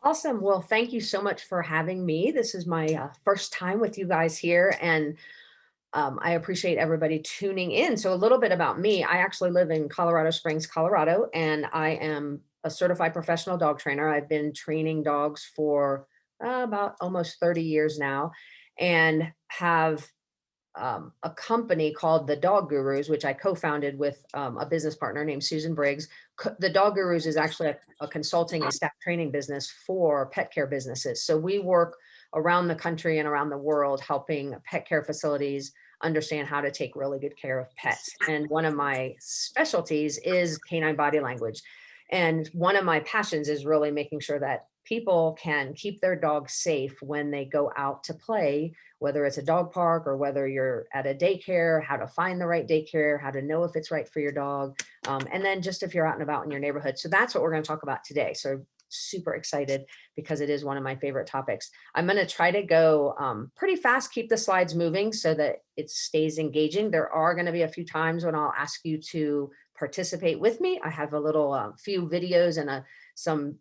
Awesome. Well, thank you so much for having me. This is my first time with you guys here, and I appreciate everybody tuning in. So, a little bit about me. I actually live in Colorado Springs, Colorado, and I am a certified professional dog trainer. I've been training dogs for about almost 30 years now and have a company called the Dog Gurus, which I co-founded with a business partner named Susan Briggs. The Dog Gurus is actually a consulting and staff training business for pet care businesses. So we work around the country and around the world helping pet care facilities understand how to take really good care of pets. And one of my specialties is canine body language. And one of my passions is really making sure that people can keep their dogs safe when they go out to play, whether it's a dog park or whether you're at a daycare, how to find the right daycare, how to know if it's right for your dog. And then just if you're out and about in your neighborhood. So that's what we're going to talk about today. So super excited because it is one of my favorite topics. I'm going to try to go pretty fast, keep the slides moving so that it stays engaging. There are going to be a few times when I'll ask you to participate with me. I have a little few videos and some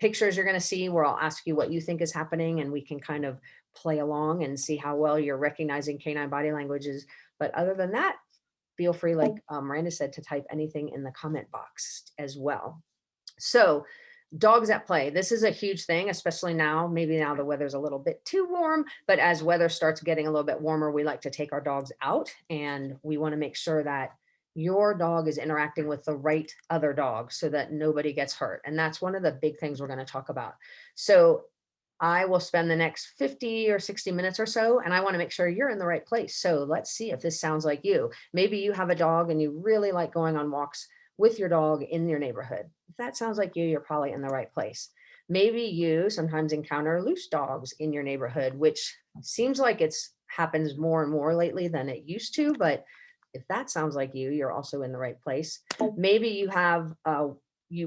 pictures you're going to see where I'll ask you what you think is happening and we can kind of play along and see how well you're recognizing canine body languages. But other than that, feel free, like Miranda said, to type anything in the comment box as well. So dogs at play. This is a huge thing, especially now. Maybe now the weather's a little bit too warm, but as weather starts getting a little bit warmer, we like to take our dogs out and we want to make sure that your dog is interacting with the right other dog so that nobody gets hurt. And that's one of the big things we're going to talk about. So I will spend the next 50 or 60 minutes or so, and I want to make sure you're in the right place. So let's see if this sounds like you. Maybe you have a dog and you really like going on walks with your dog in your neighborhood. If that sounds like you, you're probably in the right place. Maybe you sometimes encounter loose dogs in your neighborhood, which seems like it's happens more and more lately than it used to, but if that sounds like you, you're also in the right place. Maybe you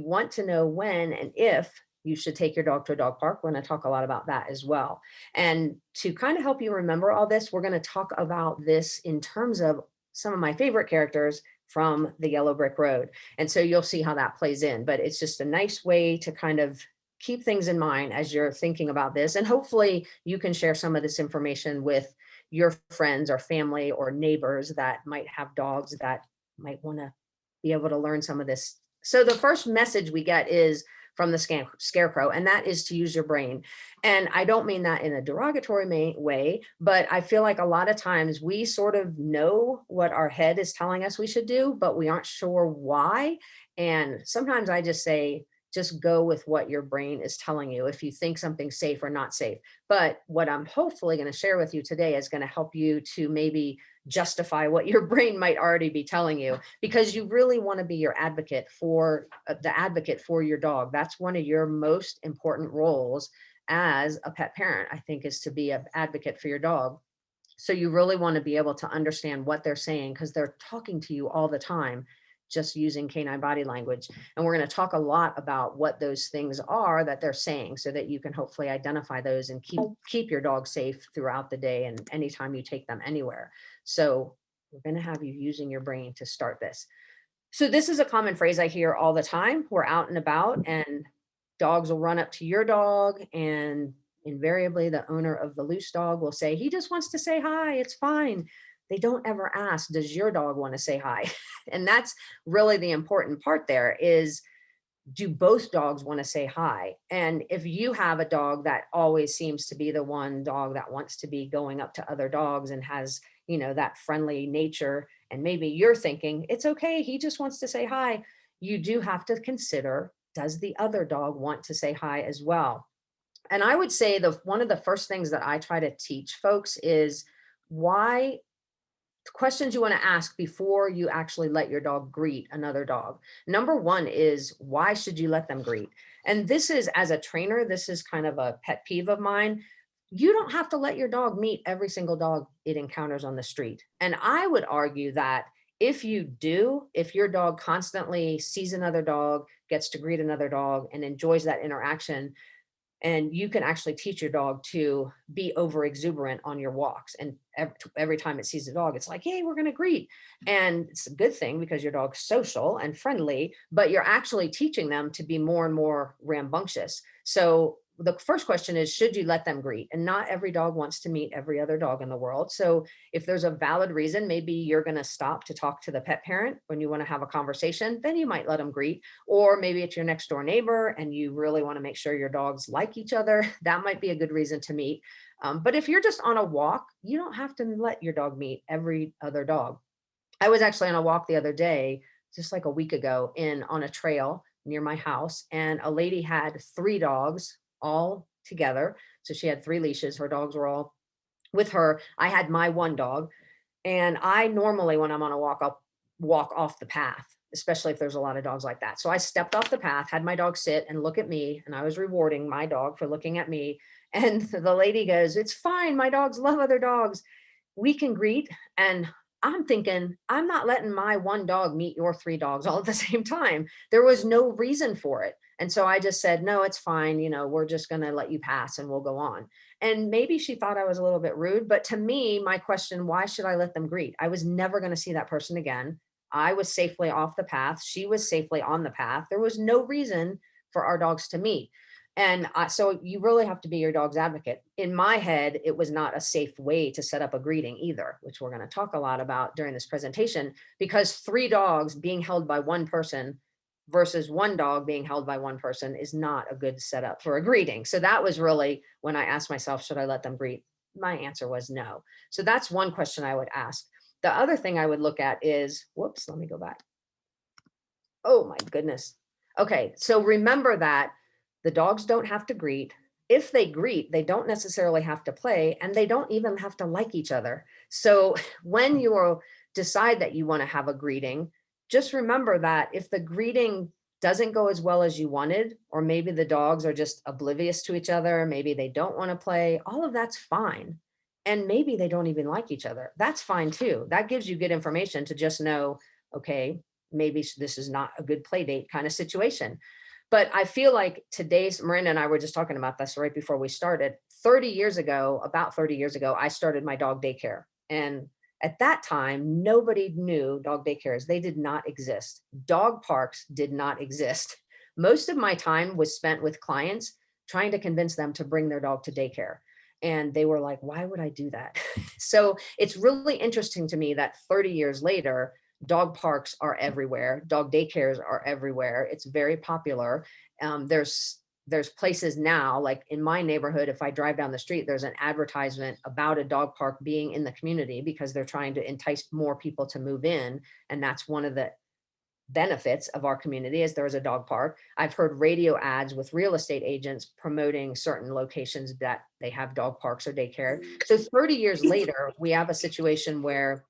want to know when and if you should take your dog to a dog park. We're going to talk a lot about that as well. And to kind of help you remember all this, we're going to talk about this in terms of some of my favorite characters from the Yellow Brick Road. And so you'll see how that plays in, but it's just a nice way to kind of keep things in mind as you're thinking about this. And hopefully you can share some of this information with your friends or family or neighbors that might have dogs that might want to be able to learn some of this. So the first message we get is from the scarecrow, and that is to use your brain. And I don't mean that in a derogatory way, but I feel like a lot of times we sort of know what our head is telling us we should do, but we aren't sure why. And sometimes I just say, just go with what your brain is telling you if you think something's safe or not safe. But what I'm hopefully going to share with you today is going to help you to maybe justify what your brain might already be telling you, because you really want to be your advocate for the advocate for your dog. That's one of your most important roles as a pet parent, I think, is to be an advocate for your dog. So you really want to be able to understand what they're saying because they're talking to you all the time, just using canine body language. And we're going to talk a lot about what those things are that they're saying so that you can hopefully identify those and keep your dog safe throughout the day and anytime you take them anywhere. So we're going to have you using your brain to start this. So this is a common phrase I hear all the time. We're out and about and dogs will run up to your dog, and invariably the owner of the loose dog will say, he just wants to say hi, it's fine. They don't ever ask, does your dog want to say hi? And that's really the important part there is, do both dogs want to say hi? And if you have a dog that always seems to be the one dog that wants to be going up to other dogs and has, that friendly nature, and maybe you're thinking, it's okay, he just wants to say hi, you do have to consider, does the other dog want to say hi as well? And I would say one of the first things that I try to teach folks is why questions you want to ask before you actually let your dog greet another dog. Number one is, why should you let them greet? And this is, as a trainer, this is kind of a pet peeve of mine. You don't have to let your dog meet every single dog it encounters on the street. And I would argue that if you do, if your dog constantly sees another dog, gets to greet another dog, and enjoys that interaction, and you can actually teach your dog to be over exuberant on your walks. And every time it sees a dog, it's like, hey, we're going to greet. And it's a good thing because your dog's social and friendly, but you're actually teaching them to be more and more rambunctious. So the first question is, should you let them greet? And not every dog wants to meet every other dog in the world. So if there's a valid reason, maybe you're going to stop to talk to the pet parent when you want to have a conversation, then you might let them greet. Or maybe it's your next door neighbor and you really want to make sure your dogs like each other. That might be a good reason to meet. But if you're just on a walk, you don't have to let your dog meet every other dog. I was actually on a walk the other day, just like a week ago, on a trail near my house, and a lady had 3 dogs all together. So she had 3 leashes. Her dogs were all with her. I had my 1 dog, and I normally, when I'm on a walk, I'll walk off the path, especially if there's a lot of dogs like that. So I stepped off the path, had my dog sit and look at me, and I was rewarding my dog for looking at me. And the lady goes, "It's fine. My dogs love other dogs. We can greet." And I'm thinking, I'm not letting my 1 dog meet your 3 dogs all at the same time. There was no reason for it. And so I just said, "No, it's fine. We're just going to let you pass and we'll go on." And maybe she thought I was a little bit rude, but to me, my question, why should I let them greet? I was never going to see that person again. I was safely off the path. She was safely on the path. There was no reason for our dogs to meet. And so you really have to be your dog's advocate. In my head, it was not a safe way to set up a greeting either, which we're going to talk a lot about during this presentation, because 3 dogs being held by 1 person versus 1 dog being held by 1 person is not a good setup for a greeting. So that was really when I asked myself, should I let them greet? My answer was no. So that's one question I would ask. The other thing I would look at is, whoops, let me go back. Oh my goodness. Okay, so remember that the dogs don't have to greet. If they greet, they don't necessarily have to play, and they don't even have to like each other. So when you decide that you want to have a greeting, just remember that if the greeting doesn't go as well as you wanted, or maybe the dogs are just oblivious to each other, maybe they don't want to play, all of that's fine. And maybe they don't even like each other. That's fine too. That gives you good information to just know, okay, maybe this is not a good play date kind of situation. But I feel like Miranda and I were just talking about this right before we started. About 30 years ago, I started my dog daycare. And at that time, nobody knew dog daycares. They did not exist. Dog parks did not exist. Most of my time was spent with clients trying to convince them to bring their dog to daycare. And they were like, why would I do that? So it's really interesting to me that 30 years later, dog parks are everywhere. Dog daycares are everywhere. It's very popular. There's places now, like in my neighborhood, if I drive down the street, there's an advertisement about a dog park being in the community because they're trying to entice more people to move in. And that's one of the benefits of our community, is there's a dog park. I've heard radio ads with real estate agents promoting certain locations that they have dog parks or daycare. So 30 years later, we have a situation where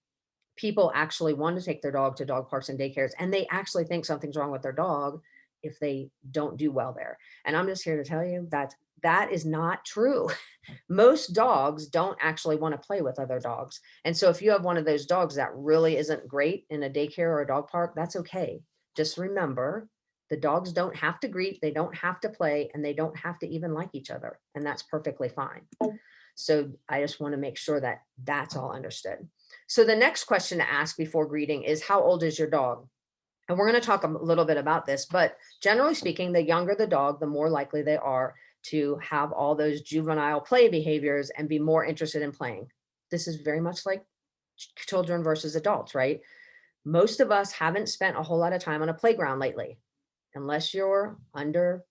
people actually want to take their dog to dog parks and daycares, and they actually think something's wrong with their dog if they don't do well there. And I'm just here to tell you that that is not true. Most dogs don't actually want to play with other dogs. And so if you have one of those dogs that really isn't great in a daycare or a dog park, that's okay. Just remember, the dogs don't have to greet, they don't have to play, and they don't have to even like each other. And that's perfectly fine. So I just want to make sure that that's all understood. So the next question to ask before greeting is, how old is your dog? And we're going to talk a little bit about this, but generally speaking, the younger the dog, the more likely they are to have all those juvenile play behaviors and be more interested in playing. This is very much like children versus adults, right? Most of us haven't spent a whole lot of time on a playground lately, unless you're under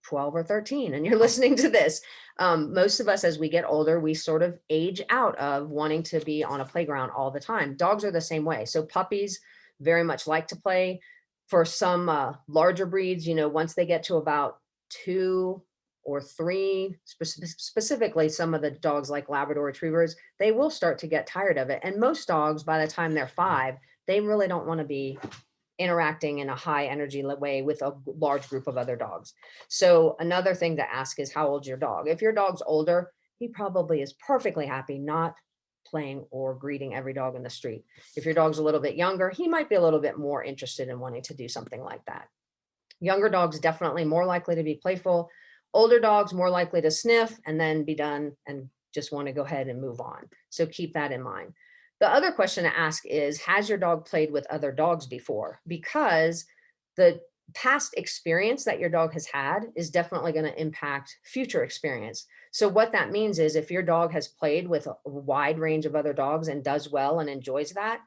12 or 13 and you're listening to this. Most of us, as we get older, we sort of age out of wanting to be on a playground all the time. Dogs are the same way. So puppies very much like to play. For some larger breeds, once they get to about 2 or 3, specifically some of the dogs like Labrador Retrievers, they will start to get tired of it. And most dogs, by the time they're 5, they really don't want to be interacting in a high energy way with a large group of other dogs. So another thing to ask is, how old's your dog? If your dog's older, he probably is perfectly happy not playing or greeting every dog in the street. If your dog's a little bit younger, he might be a little bit more interested in wanting to do something like that. Younger dogs definitely more likely to be playful. Older dogs more likely to sniff and then be done and just want to go ahead and move on. So keep that in mind. The other question to ask is, has your dog played with other dogs before? Because the past experience that your dog has had is definitely going to impact future experience. So what that means is if your dog has played with a wide range of other dogs and does well and enjoys that,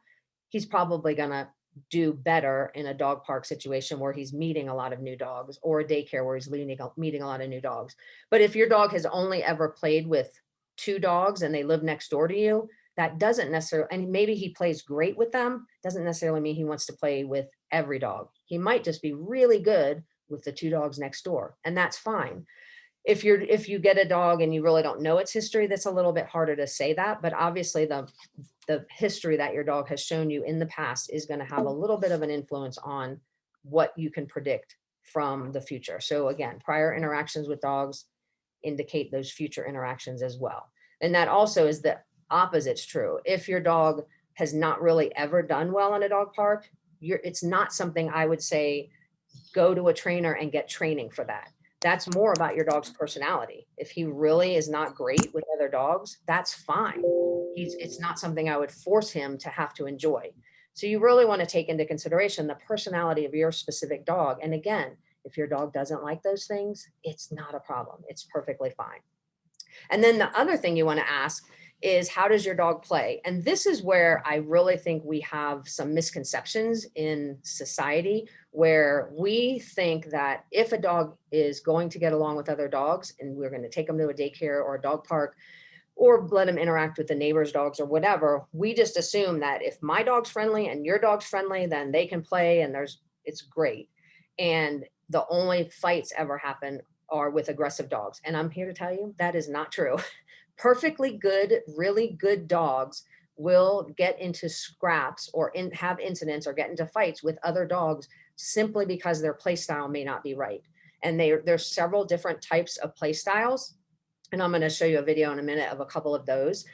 he's probably going to do better in a dog park situation where he's meeting a lot of new dogs, or a daycare where he's meeting a lot of new dogs. But if your dog has only ever played with 2 dogs and they live next door to you, that doesn't necessarily, and maybe he plays great with them, doesn't necessarily mean he wants to play with every dog. He might just be really good with the 2 dogs next door, and that's fine. If you get a dog and you really don't know its history, that's a little bit harder to say that, but obviously the history that your dog has shown you in the past is going to have a little bit of an influence on what you can predict from the future. So again, prior interactions with dogs indicate those future interactions as well. And that also is the opposite's true. If your dog has not really ever done well in a dog park, it's not something I would say go to a trainer and get training for that. That's more about your dog's personality. If he really is not great with other dogs, that's fine. It's not something I would force him to have to enjoy. So you really want to take into consideration the personality of your specific dog. And again, if your dog doesn't like those things, it's not a problem. It's perfectly fine. And then the other thing you want to ask is, how does your dog play? And this is where I really think we have some misconceptions in society, where we think that if a dog is going to get along with other dogs and we're going to take them to a daycare or a dog park, or let them interact with the neighbor's dogs or whatever, we just assume that if my dog's friendly and your dog's friendly, then they can play and it's great. And the only fights ever happen are with aggressive dogs. And I'm here to tell you that is not true. Perfectly good, really good dogs will get into scraps or have incidents or get into fights with other dogs simply because their play style may not be right. And there's several different types of play styles. And I'm going to show you a video in a minute of a couple of those.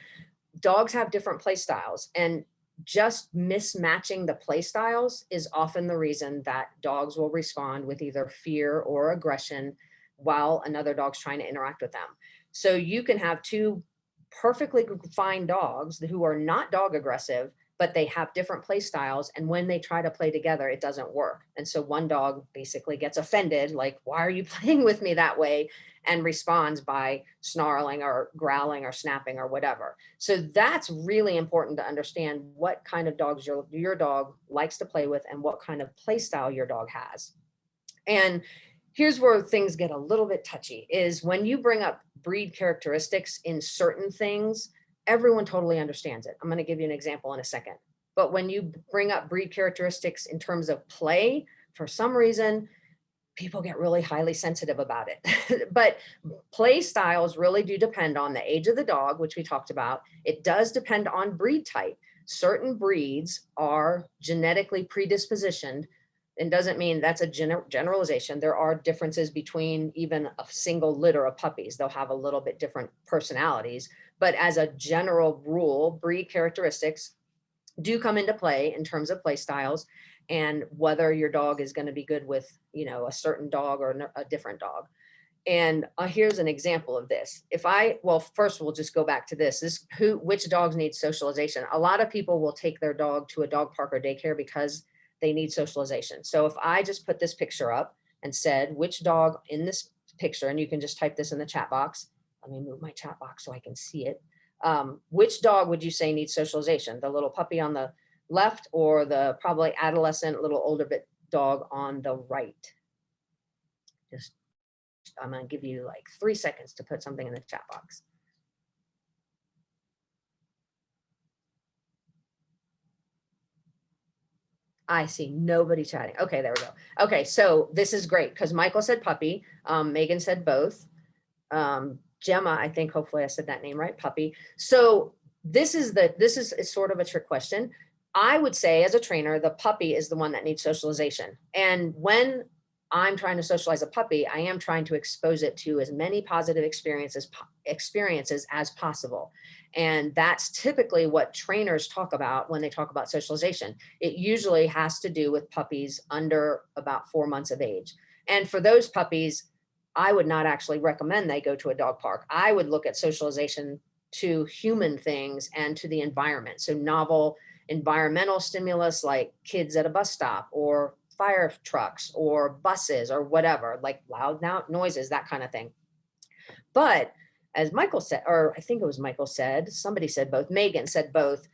Dogs have different play styles, and just mismatching the play styles is often the reason that dogs will respond with either fear or aggression while another dog's trying to interact with them. So you can have 2 perfectly fine dogs who are not dog aggressive, but they have different play styles. And when they try to play together, it doesn't work. And so one dog basically gets offended, like, why are you playing with me that way? And responds by snarling or growling or snapping or whatever. So that's really important to understand what kind of dogs your dog likes to play with and what kind of play style your dog has. And here's where things get a little bit touchy, is when you bring up breed characteristics in certain things, everyone totally understands it. I'm going to give you an example in a second. But when you bring up breed characteristics in terms of play, for some reason, people get really highly sensitive about it. But play styles really do depend on the age of the dog, which we talked about. It does depend on breed type. Certain breeds are genetically predispositioned, and doesn't mean that's a generalization. There are differences between even a single litter of puppies. They'll have a little bit different personalities, but as a general rule, breed characteristics do come into play in terms of play styles and whether your dog is going to be good with, a certain dog or a different dog. And here's an example of this. First we'll just go back to which dogs need socialization. A lot of people will take their dog to a dog park or daycare because they need socialization. So if I just put this picture up and said, which dog in this picture, and you can just type this in the chat box. Let me move my chat box so I can see it. Which dog would you say needs socialization? The little puppy on the left or the probably adolescent, little older bit dog on the right? I'm going to give you like 3 seconds to put something in the chat box. I see nobody chatting. Okay, there we go. Okay, so this is great because Michael said puppy. Megan said both. Gemma, I think hopefully I said that name right, puppy. So this is sort of a trick question. I would say as a trainer, the puppy is the one that needs socialization. And when I'm trying to socialize a puppy, I am trying to expose it to as many positive experiences as possible. And that's typically what trainers talk about when they talk about socialization. It usually has to do with puppies under about 4 months of age. And for those puppies, I would not actually recommend they go to a dog park. I would look at socialization to human things and to the environment. So novel environmental stimulus like kids at a bus stop or fire trucks or buses or whatever, like loud noises, that kind of thing. But as Michael said, or I think it was Michael said, somebody said both, Megan said both,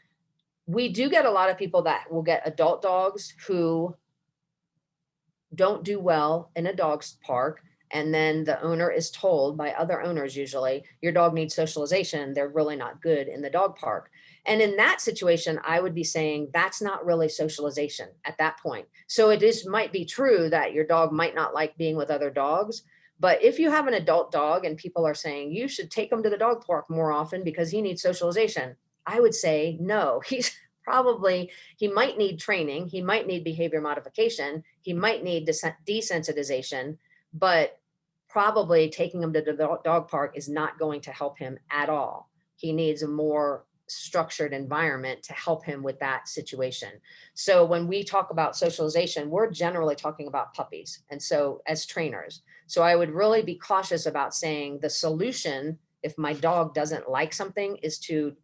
we do get a lot of people that will get adult dogs who don't do well in a dog's park. And then the owner is told by other owners, usually, your dog needs socialization. They're really not good in the dog park. And in that situation, I would be saying that's not really socialization at that point. So it is might be true that your dog might not like being with other dogs. But if you have an adult dog and people are saying you should take him to the dog park more often because he needs socialization, I would say no. He might need training. He might need behavior modification. He might need desensitization, but probably taking him to the dog park is not going to help him at all. He needs a more structured environment to help him with that situation. So when we talk about socialization, we're generally talking about puppies. And so as trainers, so I would really be cautious about saying the solution, if my dog doesn't like something, is to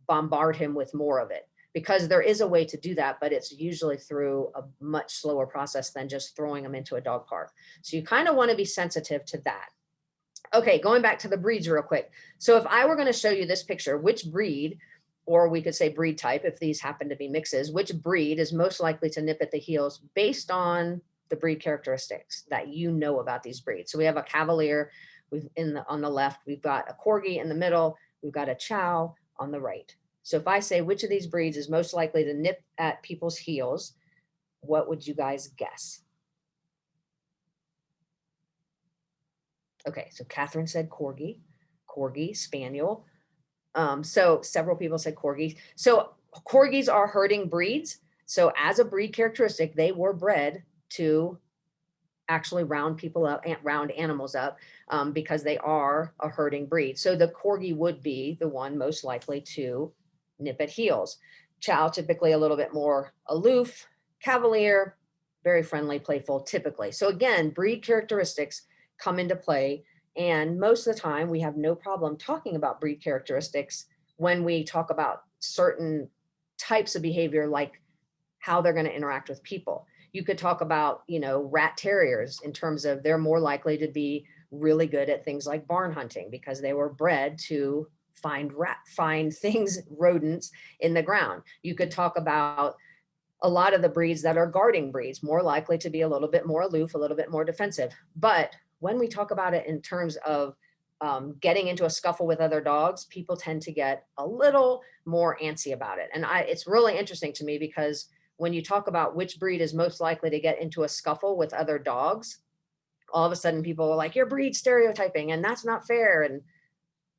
bombard him with more of it. Because there is a way to do that, but it's usually through a much slower process than just throwing them into a dog park. So you kind of want to be sensitive to that. Okay, going back to the breeds real quick. So if I were going to show you this picture, which breed, or we could say breed type, if these happen to be mixes, which breed is most likely to nip at the heels based on the breed characteristics that you know about these breeds. So we have a Cavalier on the left, we've got a Corgi in the middle, we've got a Chow on the right. So if I say which of these breeds is most likely to nip at people's heels, what would you guys guess? Okay, so Catherine said Corgi, Spaniel. So several people said Corgis. So Corgis are herding breeds. So as a breed characteristic, they were bred to actually round animals up because they are a herding breed. So the Corgi would be the one most likely to nip at heels. Chow, typically a little bit more aloof. Cavalier, very friendly, playful, typically. So again, breed characteristics come into play. And most of the time, we have no problem talking about breed characteristics when we talk about certain types of behavior, like how they're going to interact with people. You could talk about, rat terriers in terms of they're more likely to be really good at things like barn hunting because they were bred to find things, rodents in the ground. You could talk about a lot of the breeds that are guarding breeds, more likely to be a little bit more aloof, a little bit more defensive. But when we talk about it in terms of getting into a scuffle with other dogs, people tend to get a little more antsy about it. And it's really interesting to me because when you talk about which breed is most likely to get into a scuffle with other dogs, all of a sudden people are like, you're breed stereotyping and that's not fair. And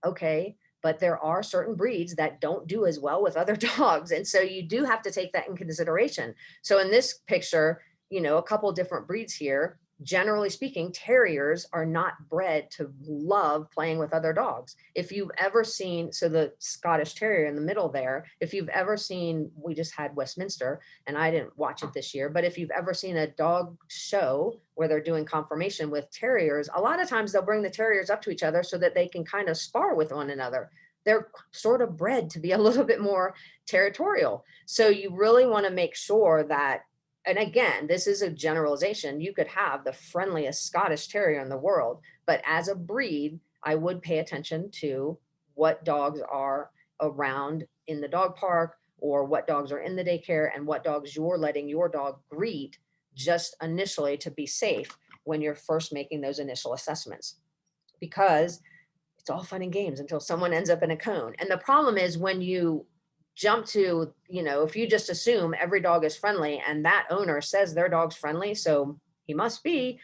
okay, but there are certain breeds that don't do as well with other dogs. And so you do have to take that in consideration. So in this picture, a couple different breeds here. Generally speaking, terriers are not bred to love playing with other dogs. If you've ever seen, so the Scottish Terrier in the middle there, if you've ever seen, we just had Westminster and I didn't watch it this year, but if you've ever seen a dog show where they're doing conformation with terriers, a lot of times they'll bring the terriers up to each other so that they can kind of spar with one another. They're sort of bred to be a little bit more territorial. So you really want to make sure that, and again, this is a generalization. You could have the friendliest Scottish Terrier in the world, but as a breed, I would pay attention to what dogs are around in the dog park or what dogs are in the daycare and what dogs you're letting your dog greet just initially to be safe when you're first making those initial assessments. Because it's all fun and games until someone ends up in a cone. And the problem is when you jump to, if you just assume every dog is friendly and that owner says their dog's friendly, so he must be,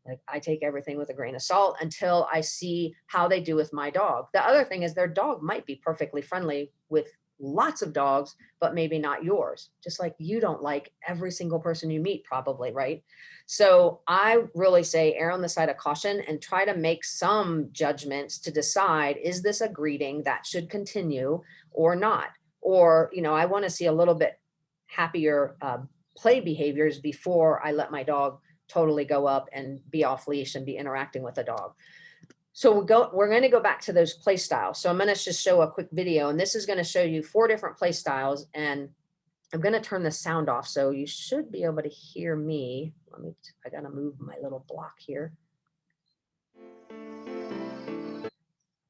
like, I take everything with a grain of salt until I see how they do with my dog. The other thing is their dog might be perfectly friendly with lots of dogs, but maybe not yours. Just like you don't like every single person you meet, probably, right? So I really say err on the side of caution and try to make some judgments to decide, is this a greeting that should continue or not? Or, I want to see a little bit happier play behaviors before I let my dog totally go up and be off leash and be interacting with a dog. So we're going to go back to those play styles. So I'm going to just show a quick video, and this is going to show you 4 different play styles. And I'm going to turn the sound off, so you should be able to hear me. I got to move my little block here.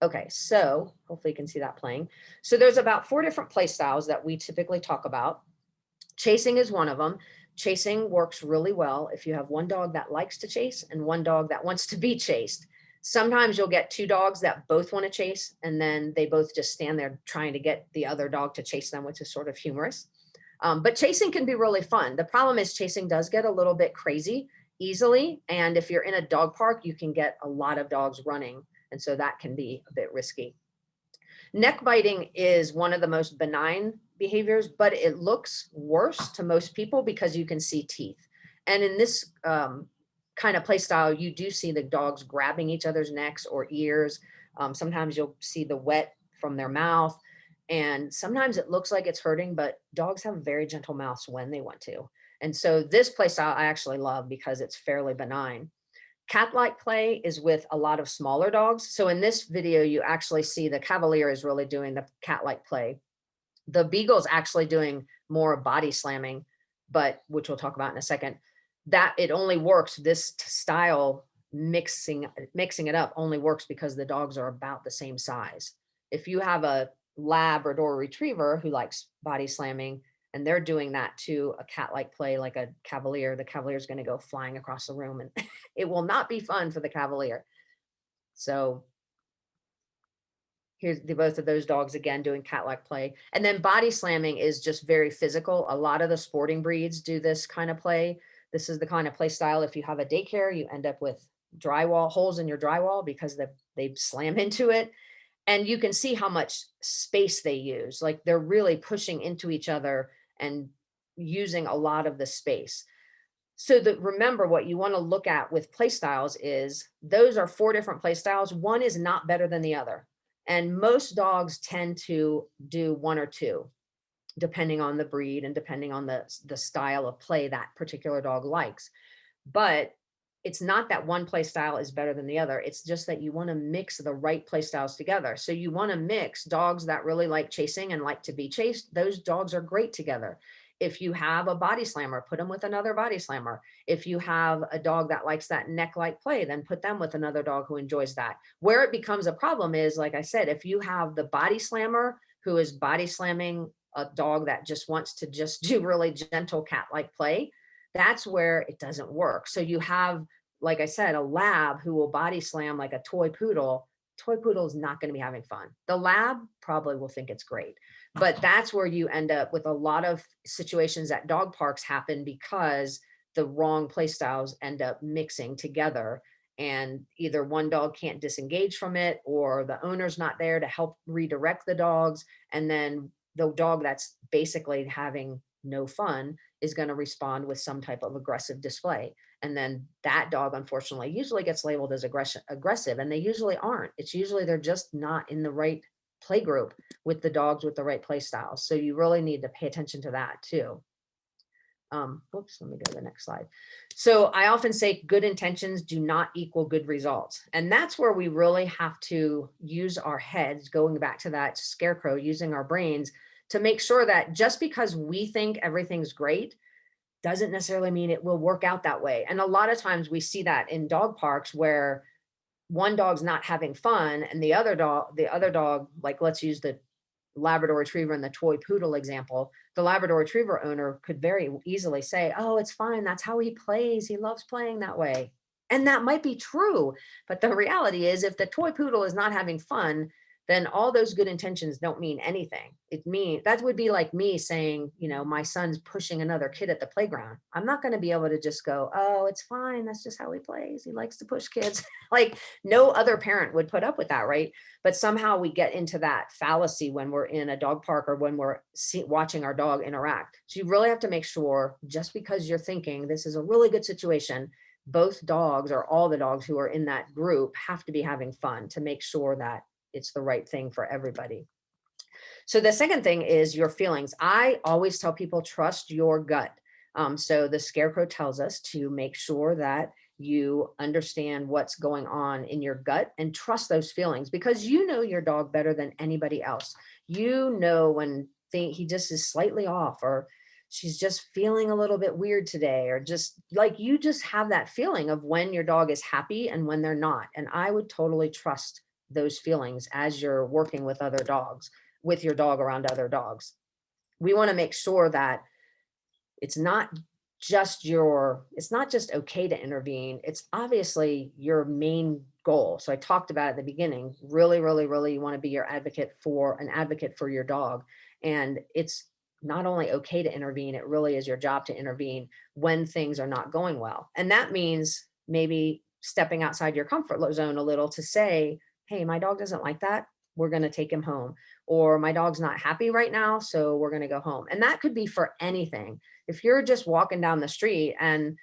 Okay, so hopefully you can see that playing. So there's about 4 different play styles that we typically talk about. Chasing is one of them. Chasing works really well if you have one dog that likes to chase and one dog that wants to be chased. Sometimes you'll get 2 dogs that both want to chase, and then they both just stand there trying to get the other dog to chase them, which is sort of humorous. But chasing can be really fun. The problem is chasing does get a little bit crazy easily. And if you're in a dog park, you can get a lot of dogs running. And so that can be a bit risky. Neck biting is one of the most benign behaviors, but it looks worse to most people because you can see teeth. And in this kind of play style, you do see the dogs grabbing each other's necks or ears. Sometimes you'll see the wet from their mouth. And sometimes it looks like it's hurting, but dogs have very gentle mouths when they want to. And so this play style I actually love because it's fairly benign. Cat-like play is with a lot of smaller dogs. So in this video, you actually see the Cavalier is really doing the cat-like play. The Beagle's actually doing more body slamming, but which we'll talk about in a second. That it only works, this style mixing it up only works because the dogs are about the same size. If you have a Labrador Retriever who likes body slamming, and they're doing that to a cat-like play like a Cavalier, the Cavalier is going to go flying across the room, and it will not be fun for the Cavalier. So here's both of those dogs again doing cat-like play. And then body slamming is just very physical. A lot of the sporting breeds do this kind of play. This is the kind of play style. If you have a daycare, you end up with drywall holes in your drywall because they slam into it. And you can see how much space they use. Like they're really pushing into each other and using a lot of the space. So remember what you want to look at with play styles is those are 4 different play styles. One is not better than the other. And most dogs tend to do 1 or 2, depending on the breed and depending on the style of play that particular dog likes. But it's not that one play style is better than the other. It's just that you want to mix the right play styles together. So you want to mix dogs that really like chasing and like to be chased. Those dogs are great together. If you have a body slammer, put them with another body slammer. If you have a dog that likes that neck-like play, then put them with another dog who enjoys that. Where it becomes a problem is, like I said, if you have the body slammer who is body slamming a dog that just wants to just do really gentle cat-like play, that's where it doesn't work. So you have, like I said, a lab who will body slam like a toy poodle. Toy poodle is not going to be having fun. The lab probably will think it's great, but that's where you end up with a lot of situations at dog parks happen because the wrong play styles end up mixing together, and either one dog can't disengage from it or the owner's not there to help redirect the dogs. And then the dog that's basically having no fun is going to respond with some type of aggressive display. And then that dog, unfortunately, usually gets labeled as aggressive, and they usually aren't. It's usually they're just not in the right play group with the dogs with the right play styles. So you really need to pay attention to that too. Whoops, let me go to the next slide. So I often say good intentions do not equal good results. And that's where we really have to use our heads, going back to that scarecrow, using our brains to make sure that just because we think everything's great doesn't necessarily mean it will work out that way. And a lot of times we see that in dog parks where one dog's not having fun and the other dog, like let's use the Labrador Retriever and the toy poodle example, the Labrador Retriever owner could very easily say, oh, it's fine. That's how he plays. He loves playing that way. And that might be true. But the reality is if the toy poodle is not having fun, then all those good intentions don't mean anything. That would be like me saying, my son's pushing another kid at the playground. I'm not going to be able to just go, oh, it's fine. That's just how he plays. He likes to push kids. Like no other parent would put up with that, right? But somehow we get into that fallacy when we're in a dog park or when we're watching our dog interact. So you really have to make sure, just because you're thinking this is a really good situation, both dogs or all the dogs who are in that group have to be having fun to make sure that it's the right thing for everybody. So the second thing is your feelings. I always tell people, trust your gut. So the scarecrow tells us to make sure that you understand what's going on in your gut and trust those feelings, because you know your dog better than anybody else. You know when he just is slightly off, or she's just feeling a little bit weird today, or just like, you just have that feeling of when your dog is happy and when they're not. And I would totally trust those feelings as you're working with other dogs, with your dog around other dogs. We want to make sure that it's not it's not just okay to intervene. It's obviously your main goal. So I talked about at the beginning, really, really, really, you want to be an advocate for your dog. And it's not only okay to intervene, it really is your job to intervene when things are not going well. And that means maybe stepping outside your comfort zone a little to say, hey, my dog doesn't like that. We're going to take him home. Or my dog's not happy right now, so we're going to go home. And that could be for anything. If you're just walking down the street and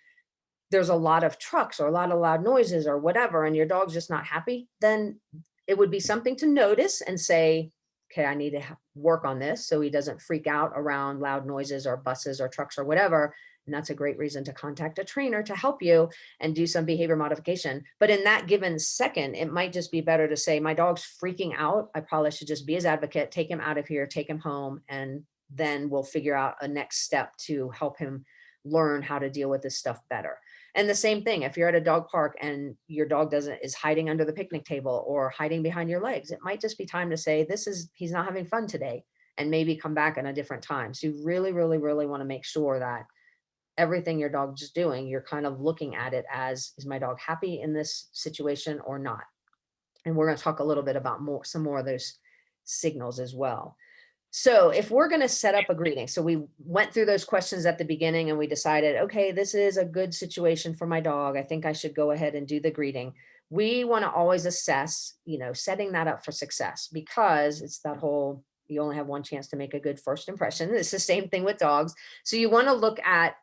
there's a lot of trucks or a lot of loud noises or whatever, and your dog's just not happy, then it would be something to notice and say, okay, I need to work on this so he doesn't freak out around loud noises or buses or trucks or whatever. And that's a great reason to contact a trainer to help you and do some behavior modification. But in that given second, it might just be better to say, my dog's freaking out. I probably should just be his advocate, take him out of here, take him home, and then we'll figure out a next step to help him learn how to deal with this stuff better. And the same thing, if you're at a dog park and your dog is hiding under the picnic table or hiding behind your legs, it might just be time to say, he's not having fun today, and maybe come back in a different time. So you really, really, really want to make sure that everything your dog's doing, you're kind of looking at it as, is my dog happy in this situation or not? And we're going to talk a little bit about some more of those signals as well. So if we're going to set up a greeting, so we went through those questions at the beginning and we decided, okay, this is a good situation for my dog. I think I should go ahead and do the greeting. We want to always assess, setting that up for success, because it's that whole, you only have one chance to make a good first impression. It's the same thing with dogs. So you want to look at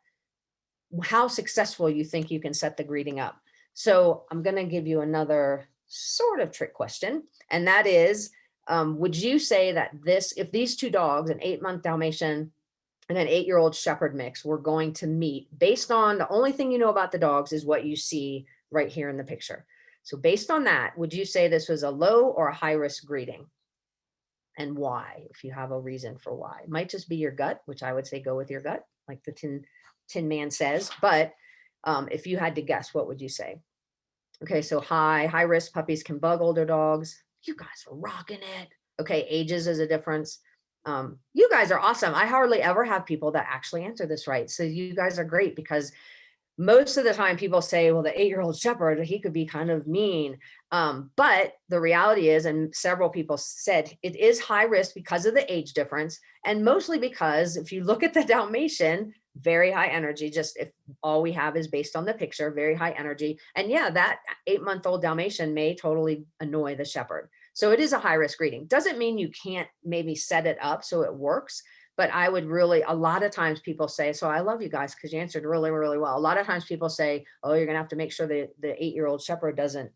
how successful you think you can set the greeting up. So I'm going to give you another sort of trick question. And that is, would you say that if these two dogs, an 8-month Dalmatian and an 8-year-old Shepherd mix, were going to meet based on the only thing you know about the dogs is what you see right here in the picture? So based on that, would you say this was a low or a high risk greeting? And why, if you have a reason for why? It might just be your gut, which I would say go with your gut, like the Tin Man says. But if you had to guess, what would you say? Okay, so high risk puppies can bug older dogs. You guys are rocking it. Okay, ages is a difference. You guys are awesome. I hardly ever have people that actually answer this right. So you guys are great, because most of the time people say, well, the 8-year-old Shepherd, he could be kind of mean. But the reality is, and several people said, it is high risk because of the age difference. And mostly because if you look at the Dalmatian, very high energy, just if all we have is based on the picture, very high energy. And yeah, that 8-month-old Dalmatian may totally annoy the Shepherd. So it is a high risk greeting. Doesn't mean you can't maybe set it up so it works. But I would really, a lot of times people say, so I love you guys because you answered really, really well. A lot of times people say, oh, you're going to have to make sure that the 8-year-old Shepherd doesn't,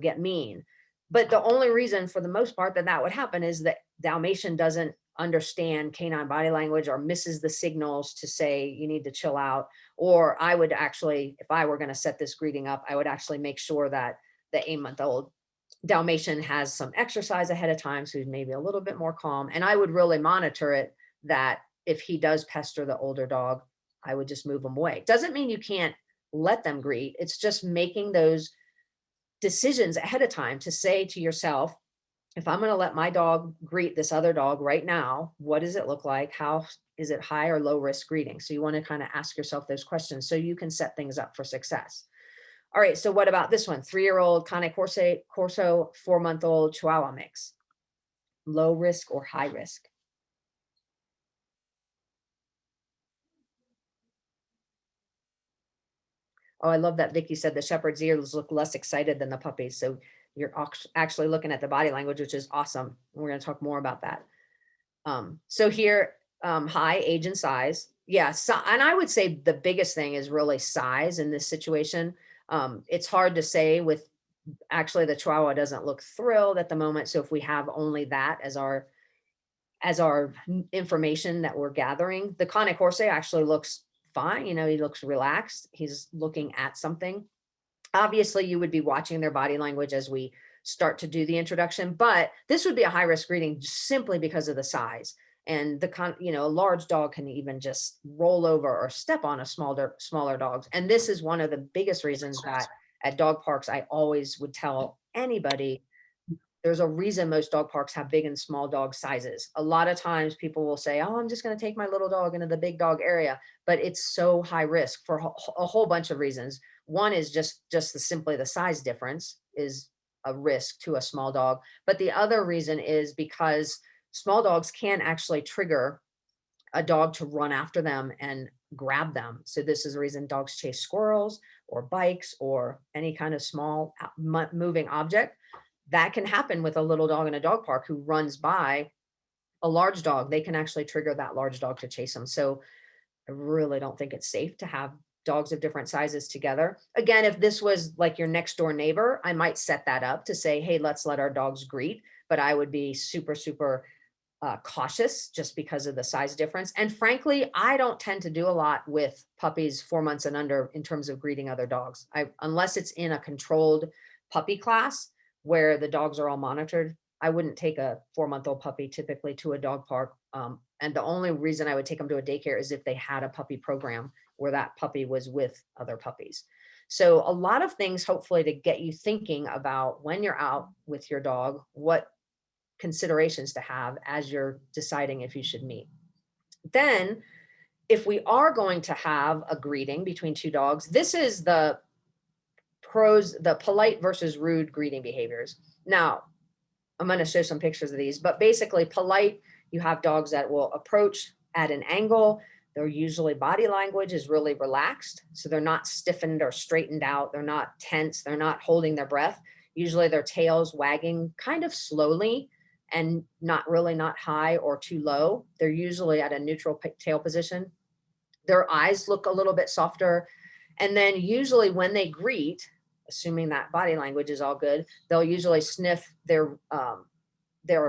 get mean. But the only reason for the most part that would happen is that Dalmatian doesn't understand canine body language or misses the signals to say, you need to chill out. Or I would actually, if I were going to set this greeting up, I would actually make sure that the 8-month-old Dalmatian has some exercise ahead of time, so he's maybe a little bit more calm. And I would really monitor it, that if he does pester the older dog, I would just move him away. Doesn't mean you can't let them greet. It's just making those decisions ahead of time to say to yourself, if I'm going to let my dog greet this other dog right now, what does it look like? How is it, high or low risk greeting? So you want to kind of ask yourself those questions so you can set things up for success. All right. So what about this one? 3-year-old Cane Corso, 4-month-old Chihuahua mix, low risk or high risk? Oh, I love that Vicky said the Shepherd's ears look less excited than the puppies. So you're actually looking at the body language, which is awesome. We're going to talk more about that. So here, high, age and size. Yeah. So, and I would say the biggest thing is really size in this situation. It's hard to say with, actually the Chihuahua doesn't look thrilled at the moment. So if we have only that as our information that we're gathering, the Cane Corso actually looks fine. He looks relaxed. He's looking at something. Obviously, you would be watching their body language as we start to do the introduction, but this would be a high risk greeting simply because of the size. And a large dog can even just roll over or step on a smaller dogs. And this is one of the biggest reasons that at dog parks, I always would tell anybody, there's a reason most dog parks have big and small dog sizes. A lot of times people will say, oh, I'm just going to take my little dog into the big dog area, but it's so high risk for a whole bunch of reasons. One is simply the size difference is a risk to a small dog. But the other reason is because small dogs can actually trigger a dog to run after them and grab them. So this is the reason dogs chase squirrels or bikes or any kind of small moving object. That can happen with a little dog in a dog park who runs by a large dog. They can actually trigger that large dog to chase them. So I really don't think it's safe to have dogs of different sizes together. Again, if this was like your next door neighbor, I might set that up to say, hey, let's let our dogs greet. But I would be super, super cautious just because of the size difference. And frankly, I don't tend to do a lot with puppies 4 months and under in terms of greeting other dogs. Unless it's in a controlled puppy class where the dogs are all monitored, I wouldn't take a 4-month-old puppy typically to a dog park. And the only reason I would take them to a daycare is if they had a puppy program where that puppy was with other puppies. So a lot of things, hopefully, to get you thinking about when you're out with your dog, what considerations to have as you're deciding if you should meet. Then, if we are going to have a greeting between two dogs, this is the pros, the polite versus rude greeting behaviors. Now, I'm going to show some pictures of these, but basically polite, you have dogs that will approach at an angle. Their usually body language is really relaxed. So they're not stiffened or straightened out. They're not tense. They're not holding their breath. Usually their tail's wagging kind of slowly and not high or too low. They're usually at a neutral tail position. Their eyes look a little bit softer. And then usually when they greet, assuming that body language is all good, they'll usually sniff their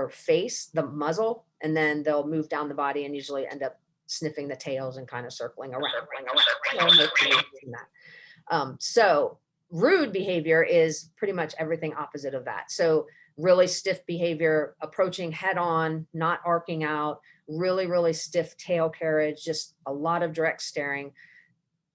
face, the muzzle, and then they'll move down the body and usually end up sniffing the tails and kind of circling around. So rude behavior is pretty much everything opposite of that. So really stiff behavior, approaching head on, not arcing out, really, really stiff tail carriage, just a lot of direct staring.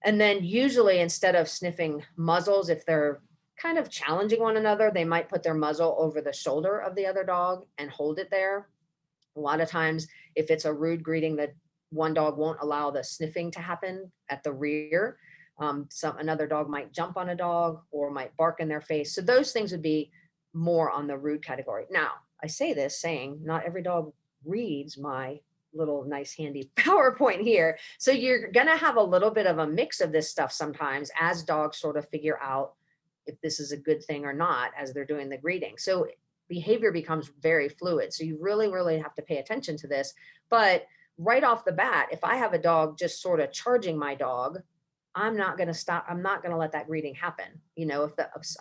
And then usually instead of sniffing muzzles, if they're kind of challenging one another, they might put their muzzle over the shoulder of the other dog and hold it there. A lot of times, if it's a rude greeting, that one dog won't allow the sniffing to happen at the rear. Another dog might jump on a dog or might bark in their face. So those things would be more on the rude category. Now, I say this saying not every dog reads my little nice handy PowerPoint here. So you're going to have a little bit of a mix of this stuff sometimes as dogs sort of figure out if this is a good thing or not as they're doing the greeting. So behavior becomes very fluid. So you really, really have to pay attention to this. But right off the bat, if I have a dog just sort of charging my dog, I'm not going to stop. I'm not going to let that greeting happen. If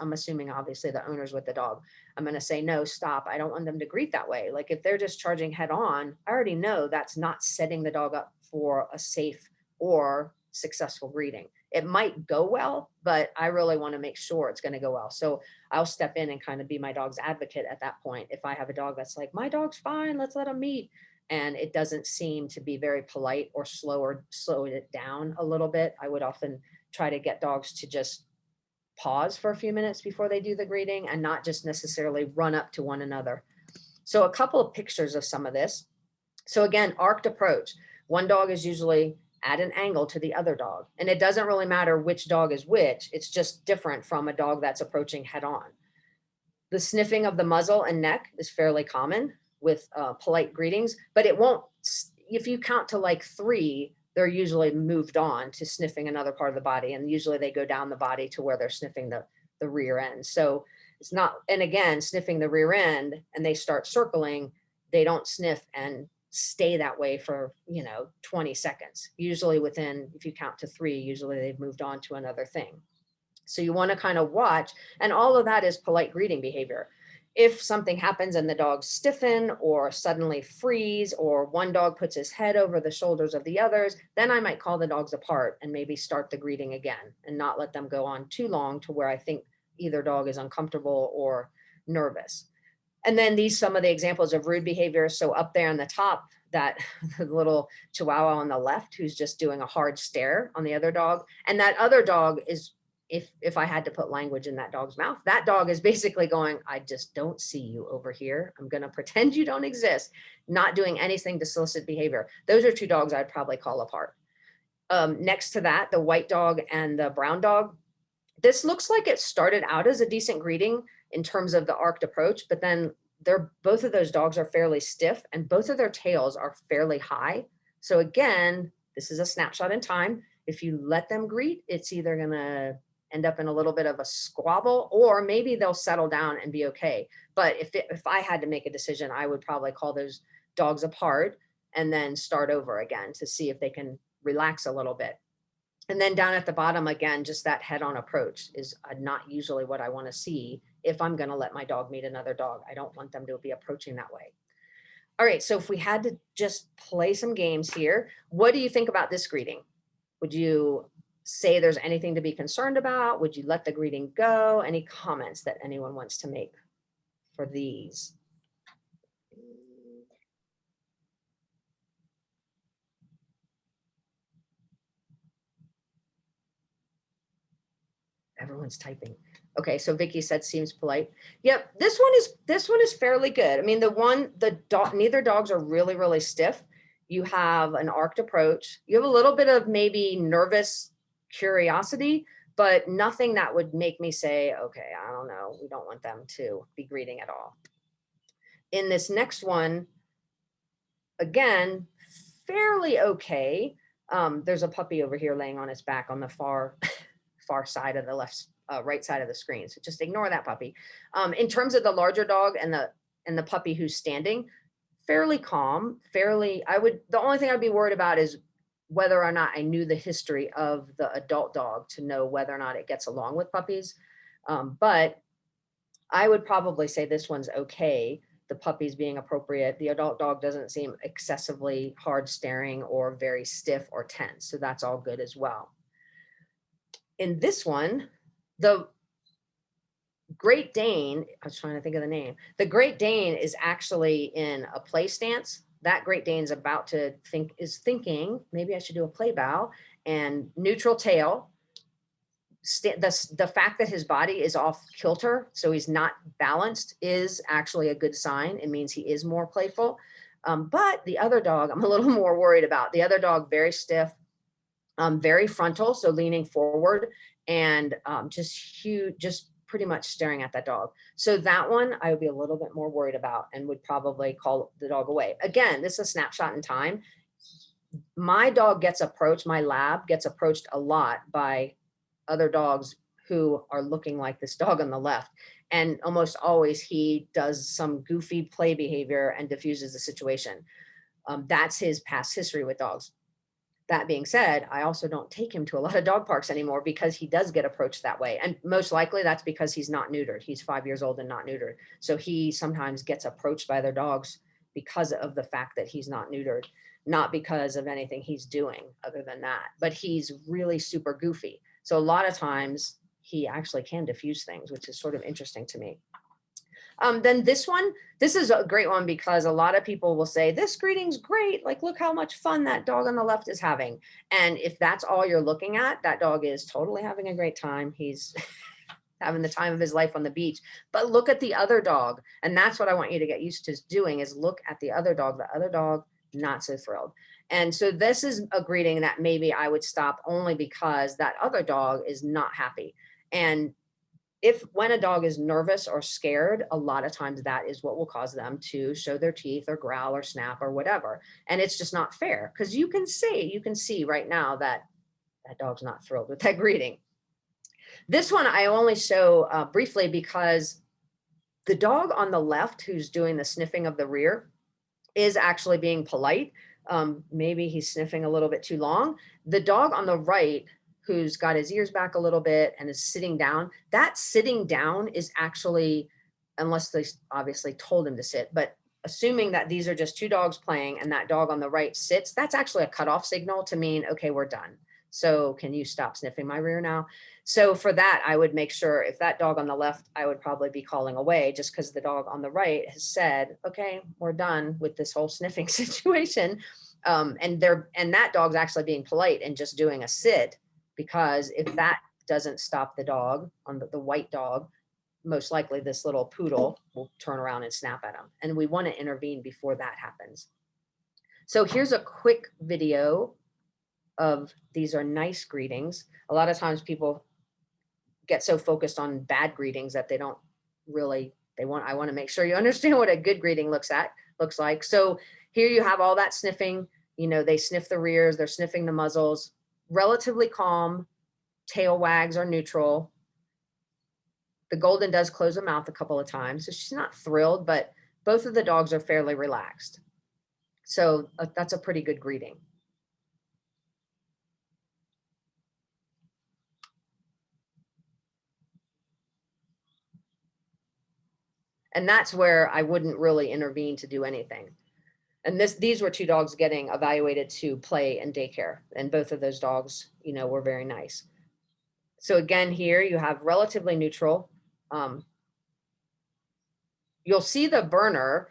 I'm assuming obviously the owner's with the dog, I'm going to say, no, stop. I don't want them to greet that way. Like if they're just charging head on, I already know that's not setting the dog up for a safe or successful greeting. It might go well, but I really want to make sure it's going to go well. So I'll step in and kind of be my dog's advocate at that point. If I have a dog that's like, my dog's fine, let's let him meet, and it doesn't seem to be very polite or slow it down a little bit, I would often try to get dogs to just pause for a few minutes before they do the greeting and not just necessarily run up to one another. So a couple of pictures of some of this. So again, arced approach. One dog is usually at an angle to the other dog. And it doesn't really matter which dog is which. It's just different from a dog that's approaching head on. The sniffing of the muzzle and neck is fairly common with polite greetings, but it won't, if you count to like 3, they're usually moved on to sniffing another part of the body. And usually they go down the body to where they're sniffing the rear end. So it's not, and again, sniffing the rear end and they start circling, they don't sniff and stay that way for 20 seconds. Usually within, if you count to 3, usually they've moved on to another thing. So you want to kind of watch, and all of that is polite greeting behavior. If something happens and the dogs stiffen or suddenly freeze, or one dog puts his head over the shoulders of the others, then I might call the dogs apart and maybe start the greeting again and not let them go on too long to where I think either dog is uncomfortable or nervous. And then some of the examples of rude behavior. So up there on the top, that the little Chihuahua on the left who's just doing a hard stare on the other dog. And that other dog is, if I had to put language in that dog's mouth, that dog is basically going, I just don't see you over here. I'm going to pretend you don't exist, not doing anything to solicit behavior. Those are two dogs I'd probably call apart. Next to that, the white dog and the brown dog. This looks like it started out as a decent greeting in terms of the arced approach, but then both of those dogs are fairly stiff and both of their tails are fairly high. So again, this is a snapshot in time. If you let them greet, it's either going to end up in a little bit of a squabble, or maybe they'll settle down and be okay. But if I had to make a decision, I would probably call those dogs apart and then start over again to see if they can relax a little bit. And then down at the bottom, again, just that head-on approach is not usually what I want to see if I'm going to let my dog meet another dog. I don't want them to be approaching that way. All right, so if we had to just play some games here, what do you think about this greeting? Would you say there's anything to be concerned about? Would you let the greeting go? Any comments that anyone wants to make for these? Everyone's typing. Okay, so Vicky said seems polite. Yep, this one is fairly good. I mean, neither dogs are really stiff. You have an arced approach. You have a little bit of maybe nervous curiosity, but nothing that would make me say, okay, I don't know, we don't want them to be greeting at all. In this next one, again, fairly okay. There's a puppy over here laying on its back on the far side of the right side of the screen. So just ignore that puppy. In terms of the larger dog and the puppy who's standing, fairly calm, the only thing I'd be worried about is whether or not I knew the history of the adult dog to know whether or not it gets along with puppies. But I would probably say this one's okay. The puppy's being appropriate. The adult dog doesn't seem excessively hard staring or very stiff or tense. So that's all good as well. In this one, the Great Dane, I was trying to think of the name. The Great Dane is actually in a play stance. That Great Dane's about to thinking, maybe I should do a play bow and neutral tail. The fact that his body is off kilter, so he's not balanced, is actually a good sign. It means he is more playful. But the other dog, I'm a little more worried about. The other dog, very stiff, very frontal, so leaning forward, and just huge, just pretty much staring at that dog. So that one I would be a little bit more worried about and would probably call the dog away. Again, this is a snapshot in time. My dog gets approached, my lab gets approached a lot by other dogs who are looking like this dog on the left. And almost always he does some goofy play behavior and diffuses the situation. That's his past history with dogs. That being said, I also don't take him to a lot of dog parks anymore because he does get approached that way. And most likely that's because he's not neutered. He's 5 years old and not neutered. So he sometimes gets approached by other dogs because of the fact that he's not neutered, not because of anything he's doing other than that. But he's really super goofy. So a lot of times he actually can diffuse things, which is sort of interesting to me. Then this is a great one because a lot of people will say, this greeting's great. Like, look how much fun that dog on the left is having. And if that's all you're looking at, that dog is totally having a great time. He's having the time of his life on the beach. But look at the other dog. And that's what I want you to get used to doing, is look at the other dog. The other dog, not so thrilled. And so this is a greeting that maybe I would stop only because that other dog is not happy. And when a dog is nervous or scared, a lot of times that is what will cause them to show their teeth or growl or snap or whatever. And it's just not fair, because you can see right now that that dog's not thrilled with that greeting. This one I only show briefly because the dog on the left who's doing the sniffing of the rear is actually being polite. Maybe he's sniffing a little bit too long. The dog on the right, who's got his ears back a little bit and is sitting down, that sitting down is actually, unless they obviously told him to sit, but assuming that these are just two dogs playing and that dog on the right sits, that's actually a cutoff signal to mean, okay, we're done. So can you stop sniffing my rear now? So for that, I would make sure if that dog on the left, I would probably be calling away just because the dog on the right has said, okay, we're done with this whole sniffing situation. And that dog's actually being polite and just doing a sit, because if that doesn't stop the dog on the white dog, most likely this little poodle will turn around and snap at him. And we want to intervene before that happens. So here's a quick video of, these are nice greetings. A lot of times people get so focused on bad greetings that they don't really, I want to make sure you understand what a good greeting looks like. So here you have all that sniffing, they sniff the rears, they're sniffing the muzzles, relatively calm, tail wags are neutral. The golden does close the mouth a couple of times, so she's not thrilled, but both of the dogs are fairly relaxed. So that's a pretty good greeting. And that's where I wouldn't really intervene to do anything. And these were two dogs getting evaluated to play in daycare, and both of those dogs, were very nice. So again, here you have relatively neutral. You'll see the burner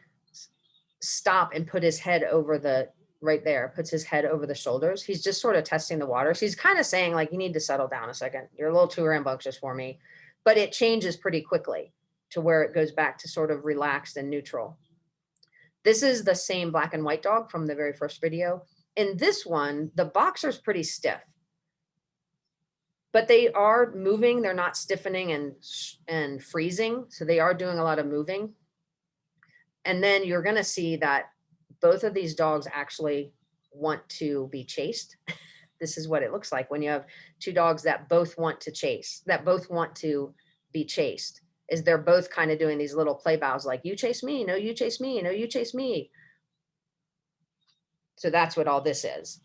stop and put his head over right there, puts his head over the shoulders. He's just sort of testing the waters. He's kind of saying like, you need to settle down a second. You're a little too rambunctious for me, but it changes pretty quickly to where it goes back to sort of relaxed and neutral. This is the same black and white dog from the very first video. In this one, the boxer's pretty stiff, but they are moving. They're not stiffening and freezing. So they are doing a lot of moving. And then you're going to see that both of these dogs actually want to be chased. This is what it looks like when you have two dogs that both want to chase, that both want to be chased, is they're both kind of doing these little play bows like, you chase me, no, you chase me, no, you chase me. So that's what all this is.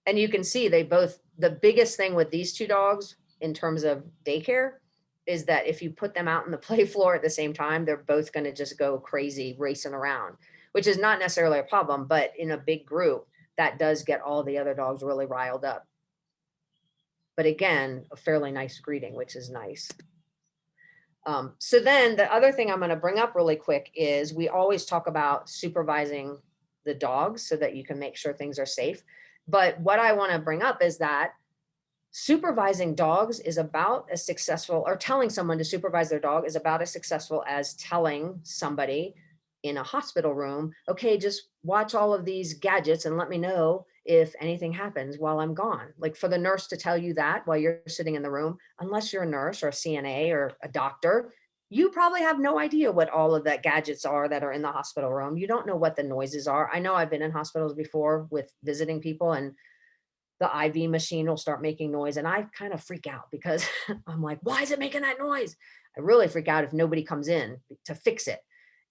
And you can see the biggest thing with these two dogs in terms of daycare is that if you put them out on the play floor at the same time, they're both going to just go crazy racing around, which is not necessarily a problem, but in a big group, that does get all the other dogs really riled up. But again, a fairly nice greeting, which is nice. So then the other thing I'm going to bring up really quick is we always talk about supervising the dogs so that you can make sure things are safe. But what I want to bring up is that supervising dogs is about as successful, or telling someone to supervise their dog is about as successful as telling somebody in a hospital room, okay, just watch all of these gadgets and let me know if anything happens while I'm gone. Like for the nurse to tell you that while you're sitting in the room, unless you're a nurse or a CNA or a doctor, you probably have no idea what all of that gadgets are that are in the hospital room. You don't know what the noises are. I know I've been in hospitals before with visiting people, and the IV machine will start making noise. And I kind of freak out because I'm like, why is it making that noise? I really freak out if nobody comes in to fix it.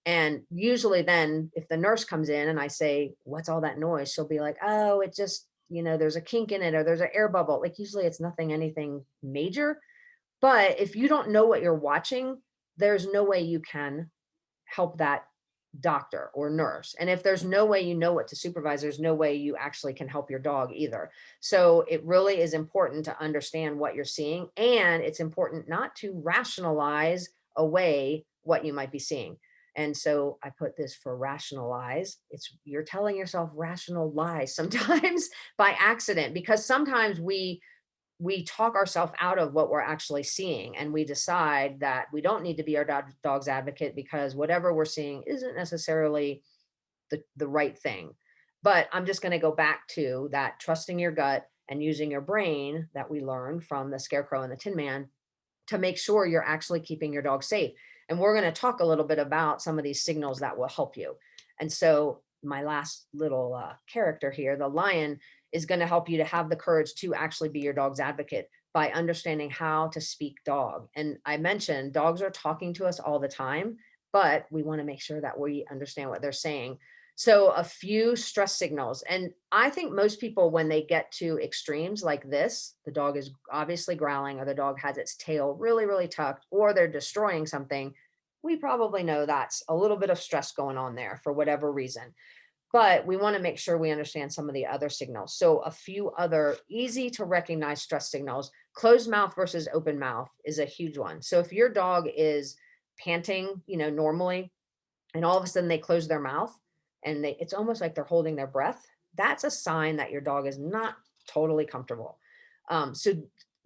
And usually then if the nurse comes in and I say, what's all that noise? She'll be like, oh, it just, there's a kink in it, or there's an air bubble. Like usually it's anything major. But if you don't know what you're watching, there's no way you can help that doctor or nurse. And if there's no way you know what to supervise, there's no way you actually can help your dog either. So it really is important to understand what you're seeing. And it's important not to rationalize away what you might be seeing. And so I put this for rationalize. You're telling yourself rational lies sometimes by accident, because sometimes we talk ourselves out of what we're actually seeing, and we decide that we don't need to be our dog's advocate because whatever we're seeing isn't necessarily the right thing. But I'm just going to go back to that trusting your gut and using your brain that we learned from the Scarecrow and the Tin Man to make sure you're actually keeping your dog safe. And we're going to talk a little bit about some of these signals that will help you. And so my last little character here, the lion, is going to help you to have the courage to actually be your dog's advocate by understanding how to speak dog. And I mentioned dogs are talking to us all the time, but we want to make sure that we understand what they're saying. So a few stress signals. And I think most people, when they get to extremes like this, the dog is obviously growling, or the dog has its tail really, really tucked, or they're destroying something, we probably know that's a little bit of stress going on there for whatever reason. But we want to make sure we understand some of the other signals. So a few other easy to recognize stress signals. Closed mouth versus open mouth is a huge one. So if your dog is panting, normally, and all of a sudden they close their mouth and it's almost like they're holding their breath, that's a sign that your dog is not totally comfortable. So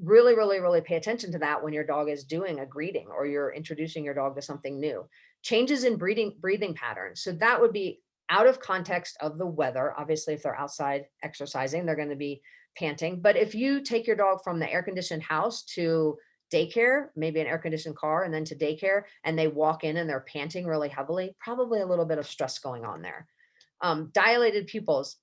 really, really, really pay attention to that when your dog is doing a greeting or you're introducing your dog to something new. Changes in breathing patterns. So that would be out of context of the weather. Obviously, if they're outside exercising, they're going to be panting. But if you take your dog from the air conditioned house to daycare, maybe an air conditioned car, and then to daycare, and they walk in and they're panting really heavily, probably a little bit of stress going on there. Dilated pupils.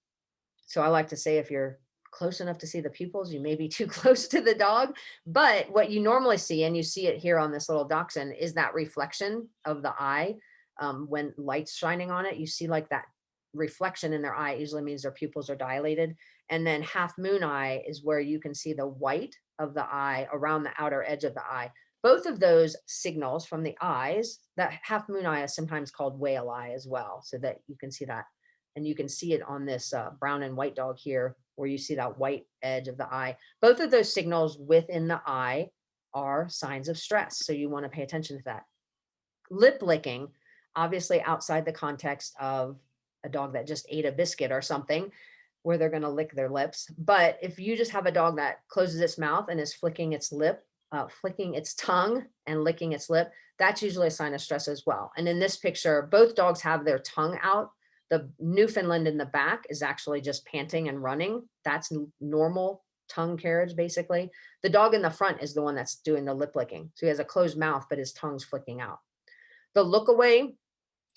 So I like to say if you're close enough to see the pupils, you may be too close to the dog. But what you normally see, and you see it here on this little dachshund, is that reflection of the eye. When light's shining on it, you see like that reflection in their eye. It usually means their pupils are dilated. And then half moon eye is where you can see the white of the eye around the outer edge of the eye. Both of those signals from the eyes, that half moon eye is sometimes called whale eye as well, so that you can see that. And you can see it on this brown and white dog here, where you see that white edge of the eye. Both of those signals within the eye are signs of stress. So you want to pay attention to that. Lip licking, obviously outside the context of a dog that just ate a biscuit or something, where they're going to lick their lips. But if you just have a dog that closes its mouth and is flicking its lip, flicking its tongue and licking its lip, that's usually a sign of stress as well. And in this picture, both dogs have their tongue out. The Newfoundland in the back is actually just panting and running. That's normal tongue carriage, basically. The dog in the front is the one that's doing the lip licking. So he has a closed mouth, but his tongue's flicking out. The look away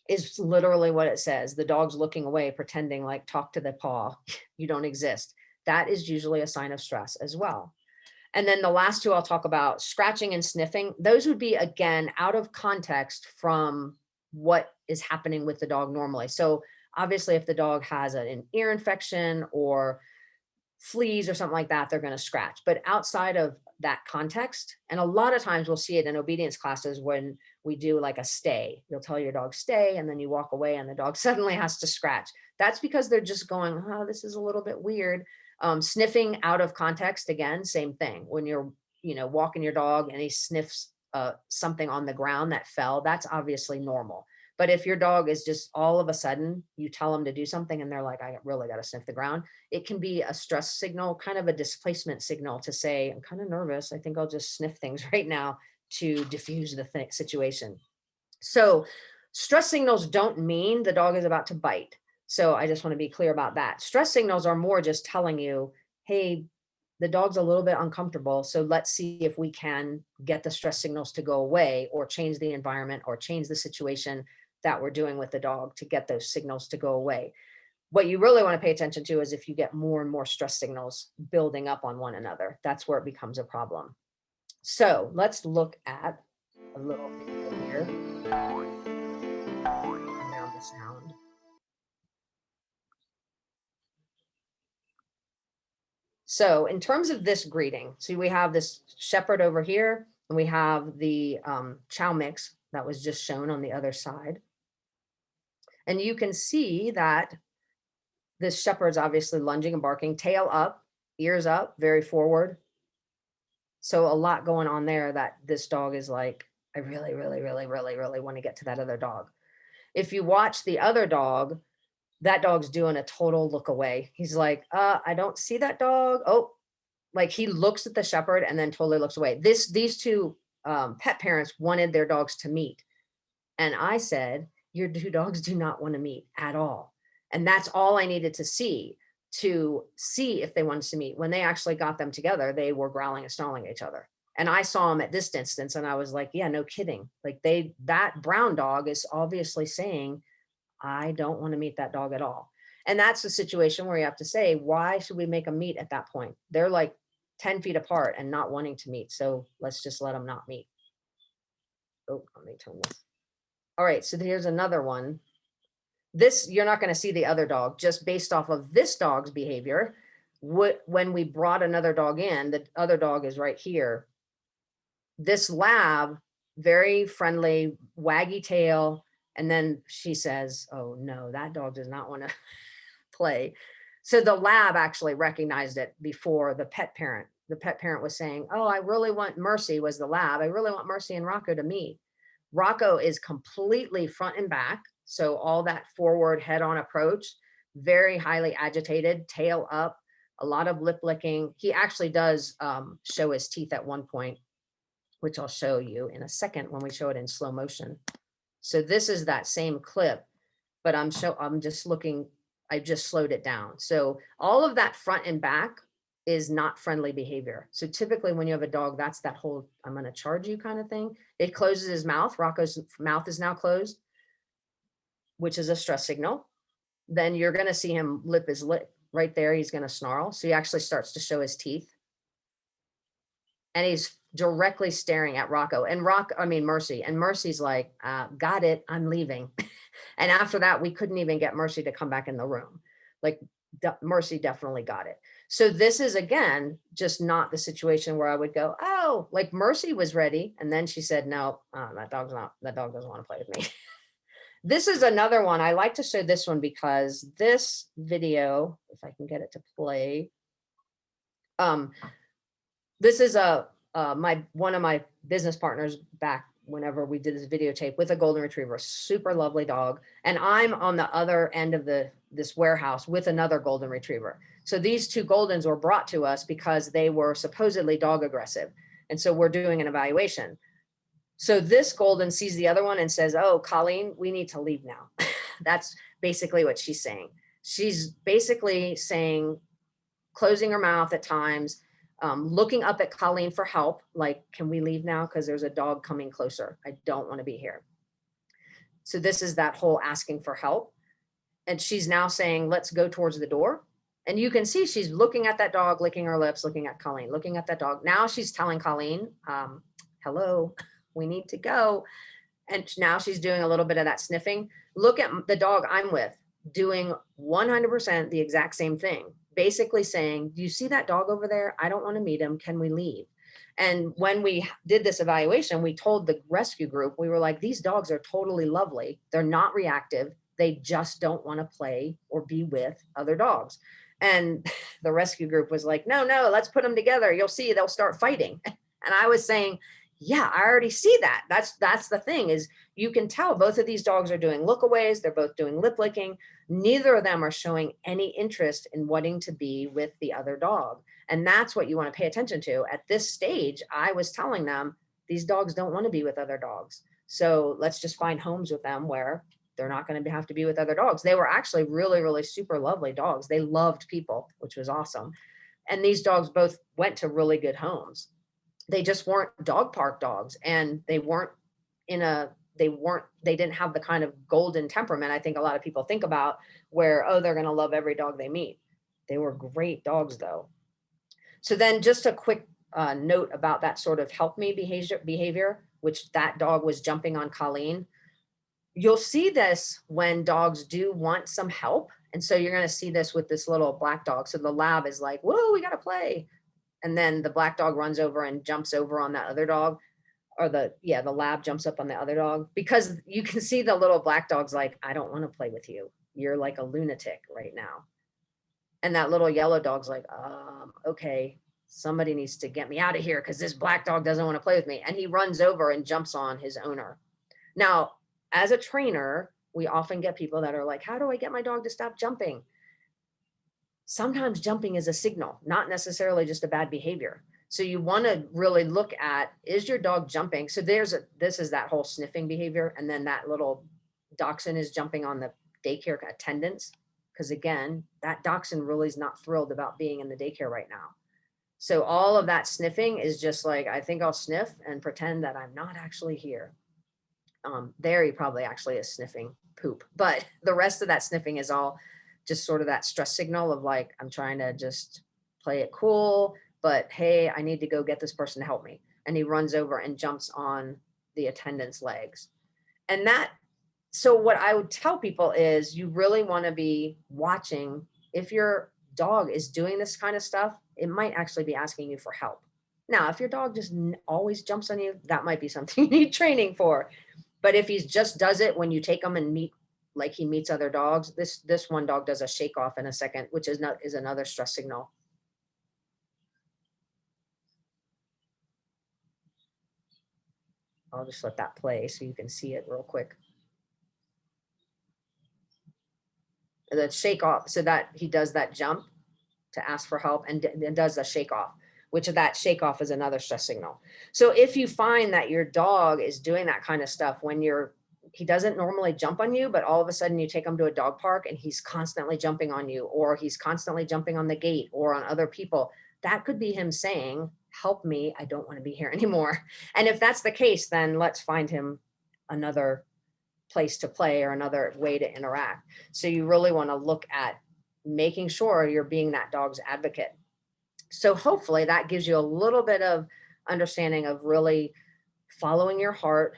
is literally what it says. The dog's looking away, pretending like talk to the paw. You don't exist. That is usually a sign of stress as well. And then the last two I'll talk about, scratching and sniffing. Those would be, again, out of context from what is happening with the dog normally. So obviously, if the dog has an ear infection or fleas or something like that, they're going to scratch. But outside of that context, and a lot of times we'll see it in obedience classes when we do like a stay. You'll tell your dog stay, and then you walk away and the dog suddenly has to scratch. That's because they're just going, oh, this is a little bit weird. Sniffing out of context, again, same thing. When you're, walking your dog and he sniffs something on the ground that fell, that's obviously normal. But if your dog is just all of a sudden, you tell them to do something and they're like, I really got to sniff the ground, it can be a stress signal, kind of a displacement signal to say, I'm kind of nervous. I think I'll just sniff things right now to diffuse the situation. So stress signals don't mean the dog is about to bite. So I just want to be clear about that. Stress signals are more just telling you, hey, the dog's a little bit uncomfortable. So let's see if we can get the stress signals to go away, or change the environment, or change the situation that we're doing with the dog to get those signals to go away. What you really want to pay attention to is if you get more and more stress signals building up on one another, that's where it becomes a problem. So let's look at a little video here around the sound. So in terms of this greeting, so we have this shepherd over here, and we have the chow mix that was just shown on the other side. And you can see that this shepherd's obviously lunging and barking, tail up, ears up, very forward. So a lot going on there that this dog is like, I really, really, really, really, really want to get to that other dog. If you watch the other dog, that dog's doing a total look away. He's like, I don't see that dog. Oh, like he looks at the shepherd and then totally looks away. These two pet parents wanted their dogs to meet. And I said, your two dogs do not want to meet at all. And that's all I needed to see if they wanted to meet. When they actually got them together, they were growling and snarling at each other. And I saw them at this distance and I was like, yeah, no kidding. Like that brown dog is obviously saying, I don't want to meet that dog at all. And that's the situation where you have to say, why should we make them meet at that point? They're like 10 feet apart and not wanting to meet. So let's just let them not meet. Oh, let me turn this. All right, so here's another one. This, you're not going to see the other dog just based off of this dog's behavior. When we brought another dog in, the other dog is right here. This lab, very friendly, waggy tail, And then she says, oh no, that dog does not want to play. So the lab actually recognized it before the pet parent. The pet parent was saying, oh, I really want Mercy, was the lab. I really want Mercy and Rocco to meet. Rocco is completely front and back. So all that forward head on approach, very highly agitated, tail up, a lot of lip licking. He actually does show his teeth at one point, which I'll show you in a second when we show it in slow motion. So this is that same clip, but I'm just looking, I just slowed it down. So all of that front and back is not friendly behavior. So typically when you have a dog, that's that whole, I'm going to charge you kind of thing. It closes his mouth. Rocco's mouth is now closed, which is a stress signal. Then you're going to see him lip his lip right there. He's going to snarl. So he actually starts to show his teeth. And he's directly staring at Rocco and Mercy. And Mercy's like, got it, I'm leaving. And after that, we couldn't even get Mercy to come back in the room. Like Mercy definitely got it. So this is, again, just not the situation where I would go, oh, like Mercy was ready. And then she said, no, that dog doesn't want to play with me. This is another one. I like to show this one because this video, if I can get it to play, this is one of my business partners back whenever we did this videotape with a golden retriever, super lovely dog. And I'm on the other end of this warehouse with another golden retriever. So these two Goldens were brought to us because they were supposedly dog aggressive. And so we're doing an evaluation. So this Golden sees the other one and says, oh, Colleen, we need to leave now. That's basically what she's saying. She's basically saying, closing her mouth at times, looking up at Colleen for help, like, can we leave now? Because there's a dog coming closer. I don't want to be here. So this is that whole asking for help. And she's now saying, let's go towards the door. And you can see she's looking at that dog, licking her lips, looking at Colleen, looking at that dog. Now she's telling Colleen, hello, we need to go. And now she's doing a little bit of that sniffing. Look at the dog I'm with doing 100% the exact same thing. Basically saying, do you see that dog over there? I don't want to meet him. Can we leave? And when we did this evaluation, we told the rescue group, we were like, these dogs are totally lovely. They're not reactive. They just don't want to play or be with other dogs. And the rescue group was like, no, let's put them together. You'll see they'll start fighting. And I was saying, yeah, I already see that. That's the thing, is you can tell both of these dogs are doing lookaways. They're both doing lip licking. Neither of them are showing any interest in wanting to be with the other dog. And that's what you want to pay attention to. At this stage, I was telling them, these dogs don't want to be with other dogs. So let's just find homes with them where they're not going to have to be with other dogs. They were actually really, really super lovely dogs. They loved people, which was awesome. And these dogs both went to really good homes. They just weren't dog park dogs, and they didn't have the kind of golden temperament I think a lot of people think about, where, oh, they're going to love every dog they meet. They were great dogs though. So then just a quick note about that sort of help me behavior, which that dog was jumping on Colleen. You'll see this when dogs do want some help. And so you're going to see this with this little black dog. So the lab is like, whoa, we got to play. And then the black dog runs over and jumps over on that other dog, or the lab jumps up on the other dog, because you can see the little black dog's like, I don't want to play with you. You're like a lunatic right now. And that little yellow dog's like, okay, somebody needs to get me out of here because this black dog doesn't want to play with me. And he runs over and jumps on his owner. Now, as a trainer, we often get people that are like, how do I get my dog to stop jumping? Sometimes jumping is a signal, not necessarily just a bad behavior. So you want to really look at, is your dog jumping? So this is that whole sniffing behavior. And then that little dachshund is jumping on the daycare attendants. Because again, that dachshund really is not thrilled about being in the daycare right now. So all of that sniffing is just like, I think I'll sniff and pretend that I'm not actually here. There he probably actually is sniffing poop, but the rest of that sniffing is all just sort of that stress signal of like, I'm trying to just play it cool, but hey, I need to go get this person to help me. And he runs over and jumps on the attendant's legs. And so what I would tell people is, you really want to be watching. If your dog is doing this kind of stuff, it might actually be asking you for help. Now, if your dog just always jumps on you, that might be something you need training for. But if he just does it when you take him and meet, like he meets other dogs, this one dog does a shake off in a second, which is another stress signal. I'll just let that play so you can see it real quick. The shake off, so that he does that jump to ask for help and then does a shake off, which that shake off is another stress signal. So if you find that your dog is doing that kind of stuff when he doesn't normally jump on you, but all of a sudden you take him to a dog park and he's constantly jumping on you, or he's constantly jumping on the gate or on other people, that could be him saying, help me, I don't want to be here anymore. And if that's the case, then let's find him another place to play or another way to interact. So you really want to look at making sure you're being that dog's advocate. So hopefully that gives you a little bit of understanding of really following your heart,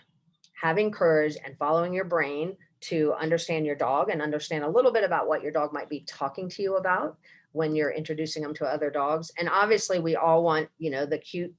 having courage, and following your brain to understand your dog and understand a little bit about what your dog might be talking to you about when you're introducing them to other dogs. And obviously we all want, the cute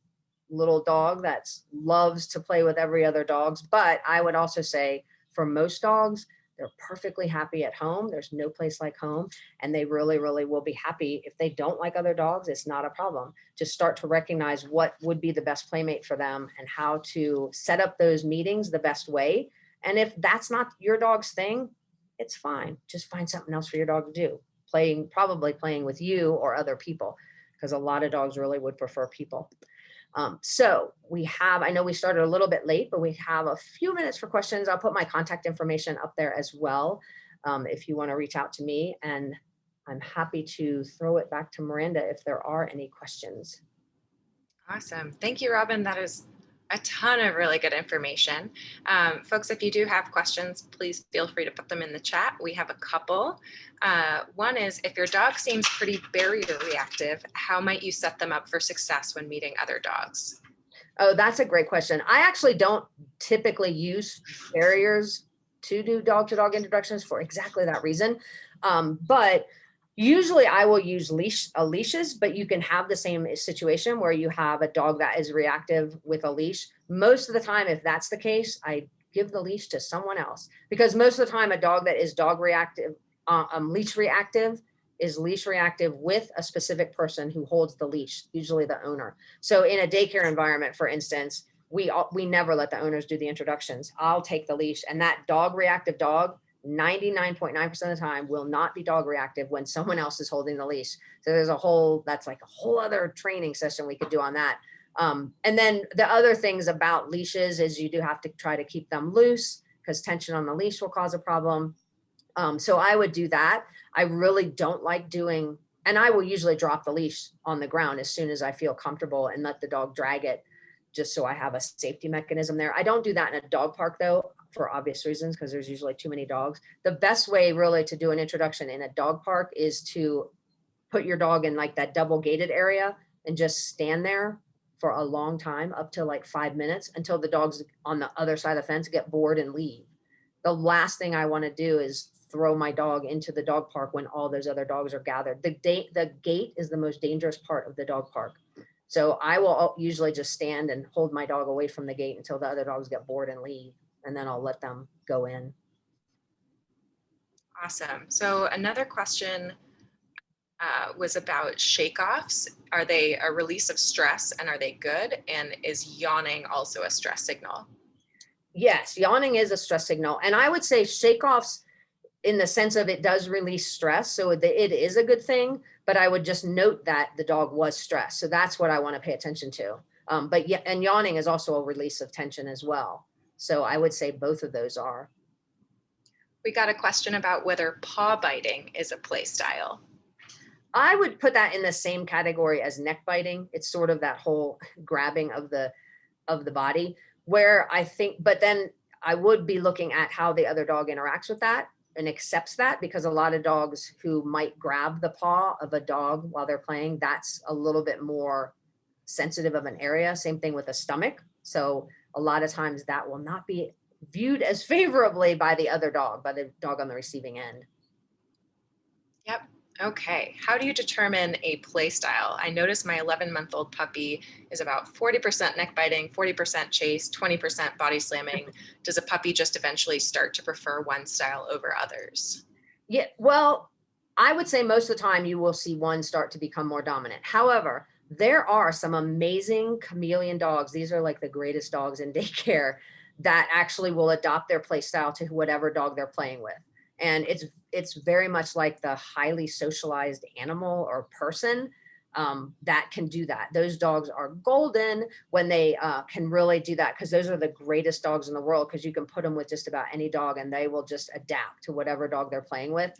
little dog that loves to play with every other dog's. But I would also say for most dogs, they're perfectly happy at home. There's no place like home. And they really, really will be happy. If they don't like other dogs, it's not a problem. Just start to recognize what would be the best playmate for them and how to set up those meetings the best way. And if that's not your dog's thing, it's fine. Just find something else for your dog to do. Probably playing with you or other people, because a lot of dogs really would prefer people. So I know we started a little bit late, but we have a few minutes for questions. I'll put my contact information up there as well, if you want to reach out to me, and I'm happy to throw it back to Miranda if there are any questions. Awesome. Thank you, Robin. That is a ton of really good information. Folks, if you do have questions, please feel free to put them in the chat. We have a couple. One is, if your dog seems pretty barrier reactive, how might you set them up for success when meeting other dogs? Oh, that's a great question. I actually don't typically use barriers to do dog-to-dog introductions for exactly that reason. But usually I will use leashes, but you can have the same situation where you have a dog that is reactive with a leash. Most of the time, if that's the case, I give the leash to someone else, because most of the time a dog that is leash reactive is leash reactive with a specific person who holds the leash, usually the owner. So in a daycare environment, for instance, we never let the owners do the introductions. I'll take the leash, and that dog reactive dog 99.9% of the time will not be dog reactive when someone else is holding the leash. So that's like a whole other training session we could do on that. And then the other things about leashes is you do have to try to keep them loose, because tension on the leash will cause a problem. So I would do that. I really don't like and I will usually drop the leash on the ground as soon as I feel comfortable and let the dog drag it, just so I have a safety mechanism there. I don't do that in a dog park though, for obvious reasons, because there's usually too many dogs. The best way really to do an introduction in a dog park is to put your dog in like that double gated area and just stand there for a long time, up to like 5 minutes, until the dogs on the other side of the fence get bored and leave. The last thing I want to do is throw my dog into the dog park when all those other dogs are gathered. The gate is the most dangerous part of the dog park. So I will usually just stand and hold my dog away from the gate until the other dogs get bored and leave, and then I'll let them go in. Awesome. So another question was about shake-offs. Are they a release of stress, and are they good? And is yawning also a stress signal? Yes, yawning is a stress signal. And I would say shake-offs, in the sense of it does release stress, so it is a good thing, but I would just note that the dog was stressed. So that's what I want to pay attention to. But yeah, and yawning is also a release of tension as well. So I would say both of those are. We got a question about whether paw biting is a play style. I would put that in the same category as neck biting. It's sort of that whole grabbing of the body, where I think, but then I would be looking at how the other dog interacts with that and accepts that, because a lot of dogs who might grab the paw of a dog while they're playing, that's a little bit more sensitive of an area. Same thing with the stomach. So a lot of times that will not be viewed as favorably by the other dog, by the dog on the receiving end. Yep. Okay, how do you determine a play style? I noticed my 11-month-old puppy is about 40% neck biting, 40% chase, 20% body slamming. Does a puppy just eventually start to prefer one style over others? Yeah, well, I would say most of the time you will see one start to become more dominant. However, there are some amazing chameleon dogs. These are like the greatest dogs in daycare that actually will adopt their play style to whatever dog they're playing with. And it's very much like the highly socialized animal or person that can do that. Those dogs are golden when they can really do that, because those are the greatest dogs in the world, because you can put them with just about any dog and they will just adapt to whatever dog they're playing with.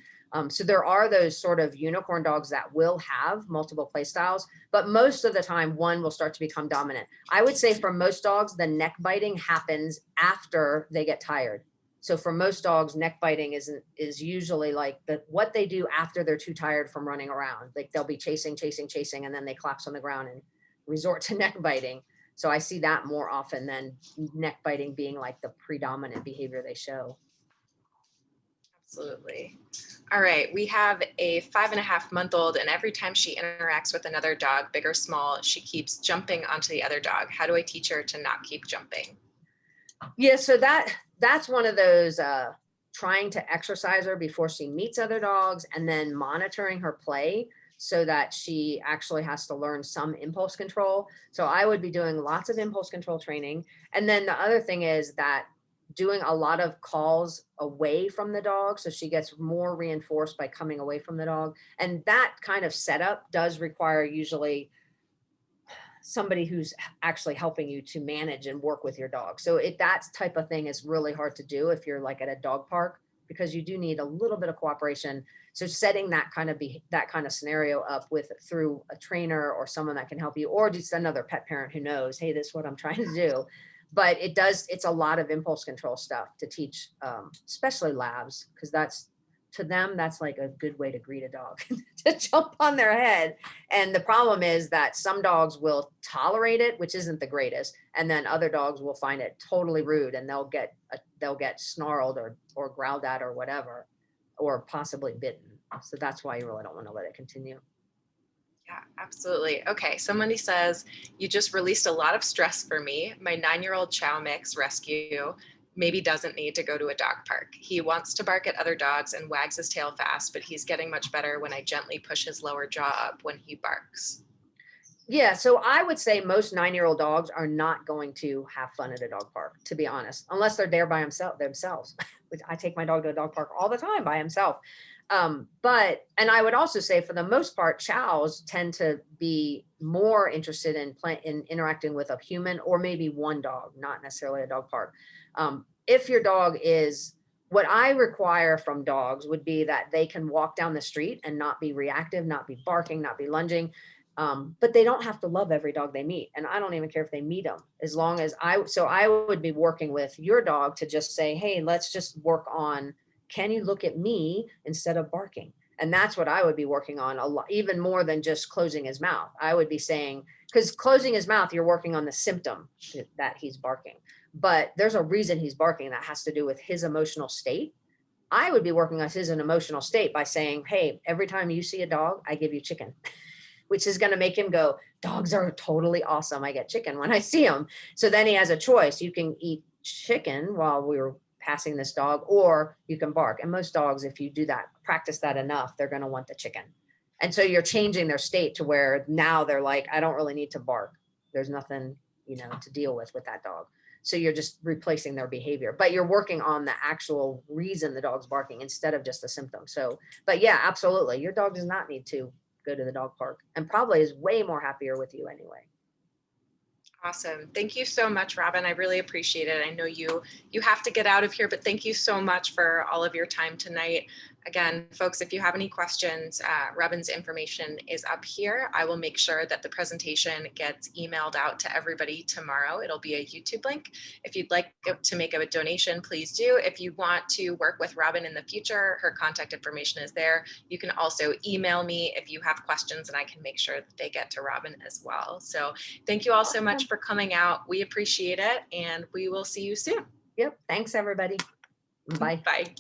So there are those sort of unicorn dogs that will have multiple play styles, but most of the time one will start to become dominant. I would say for most dogs, the neck biting happens after they get tired. So for most dogs, neck biting is usually like what they do after they're too tired from running around. Like they'll be chasing, chasing, chasing, and then they collapse on the ground and resort to neck biting. So I see that more often than neck biting being like the predominant behavior they show. Absolutely. All right, we have a 5.5-month-old, and every time she interacts with another dog, big or small, she keeps jumping onto the other dog. How do I teach her to not keep jumping? Yeah, so that's one of those trying to exercise her before she meets other dogs, and then monitoring her play so that she actually has to learn some impulse control. So I would be doing lots of impulse control training. And then the other thing is that doing a lot of calls away from the dog, so she gets more reinforced by coming away from the dog. And that kind of setup does require usually somebody who's actually helping you to manage and work with your dog. So that type of thing is really hard to do if you're like at a dog park, because you do need a little bit of cooperation. So setting that kind of scenario up with through a trainer or someone that can help you, or just another pet parent who knows, hey, this is what I'm trying to do. But it's a lot of impulse control stuff to teach, especially labs, because to them, that's like a good way to greet a dog to jump on their head. And the problem is that some dogs will tolerate it, which isn't the greatest, and then other dogs will find it totally rude, and they'll get snarled or growled at or whatever, or possibly bitten. So that's why you really don't want to let it continue. Yeah, absolutely. Okay, somebody says, you just released a lot of stress for me. My 9-year-old Chow Mix rescue maybe doesn't need to go to a dog park. He wants to bark at other dogs and wags his tail fast, but he's getting much better when I gently push his lower jaw up when he barks. Yeah, so I would say most 9-year-old dogs are not going to have fun at a dog park, to be honest, unless they're there by themselves. Which I take my dog to a dog park all the time by himself. And I would also say for the most part, chows tend to be more interested in interacting with a human or maybe one dog, not necessarily a dog park. If your dog is What I require from dogs would be that they can walk down the street and not be reactive, not be barking, not be lunging. But they don't have to love every dog they meet. And I don't even care if they meet them, as long as I would be working with your dog to just say, hey, let's just work on, can you look at me instead of barking? And that's what I would be working on a lot, even more than just closing his mouth. I would be saying, because closing his mouth, you're working on the symptom that he's barking. But there's a reason he's barking that has to do with his emotional state. I would be working on his emotional state by saying, hey, every time you see a dog, I give you chicken, which is going to make him go, dogs are totally awesome. I get chicken when I see them. So then he has a choice. You can eat chicken while we were passing this dog, or you can bark. And most dogs, if you do that, practice that enough, they're going to want the chicken. And so you're changing their state to where now they're like, I don't really need to bark. There's nothing, to deal with that dog. So you're just replacing their behavior, but you're working on the actual reason the dog's barking instead of just the symptom. So, but yeah, absolutely. Your dog does not need to go to the dog park, and probably is way more happier with you anyway. Awesome. Thank you so much, Robin. I really appreciate it. I know you have to get out of here, but thank you so much for all of your time tonight. Again, folks, if you have any questions, Robin's information is up here. I will make sure that the presentation gets emailed out to everybody tomorrow. It'll be a YouTube link. If you'd like to make a donation, please do. If you want to work with Robin in the future, her contact information is there. You can also email me if you have questions, and I can make sure that they get to Robin as well. So thank you all so much for coming out. We appreciate it, and we will see you soon. Yep. Thanks, everybody. Bye. Bye.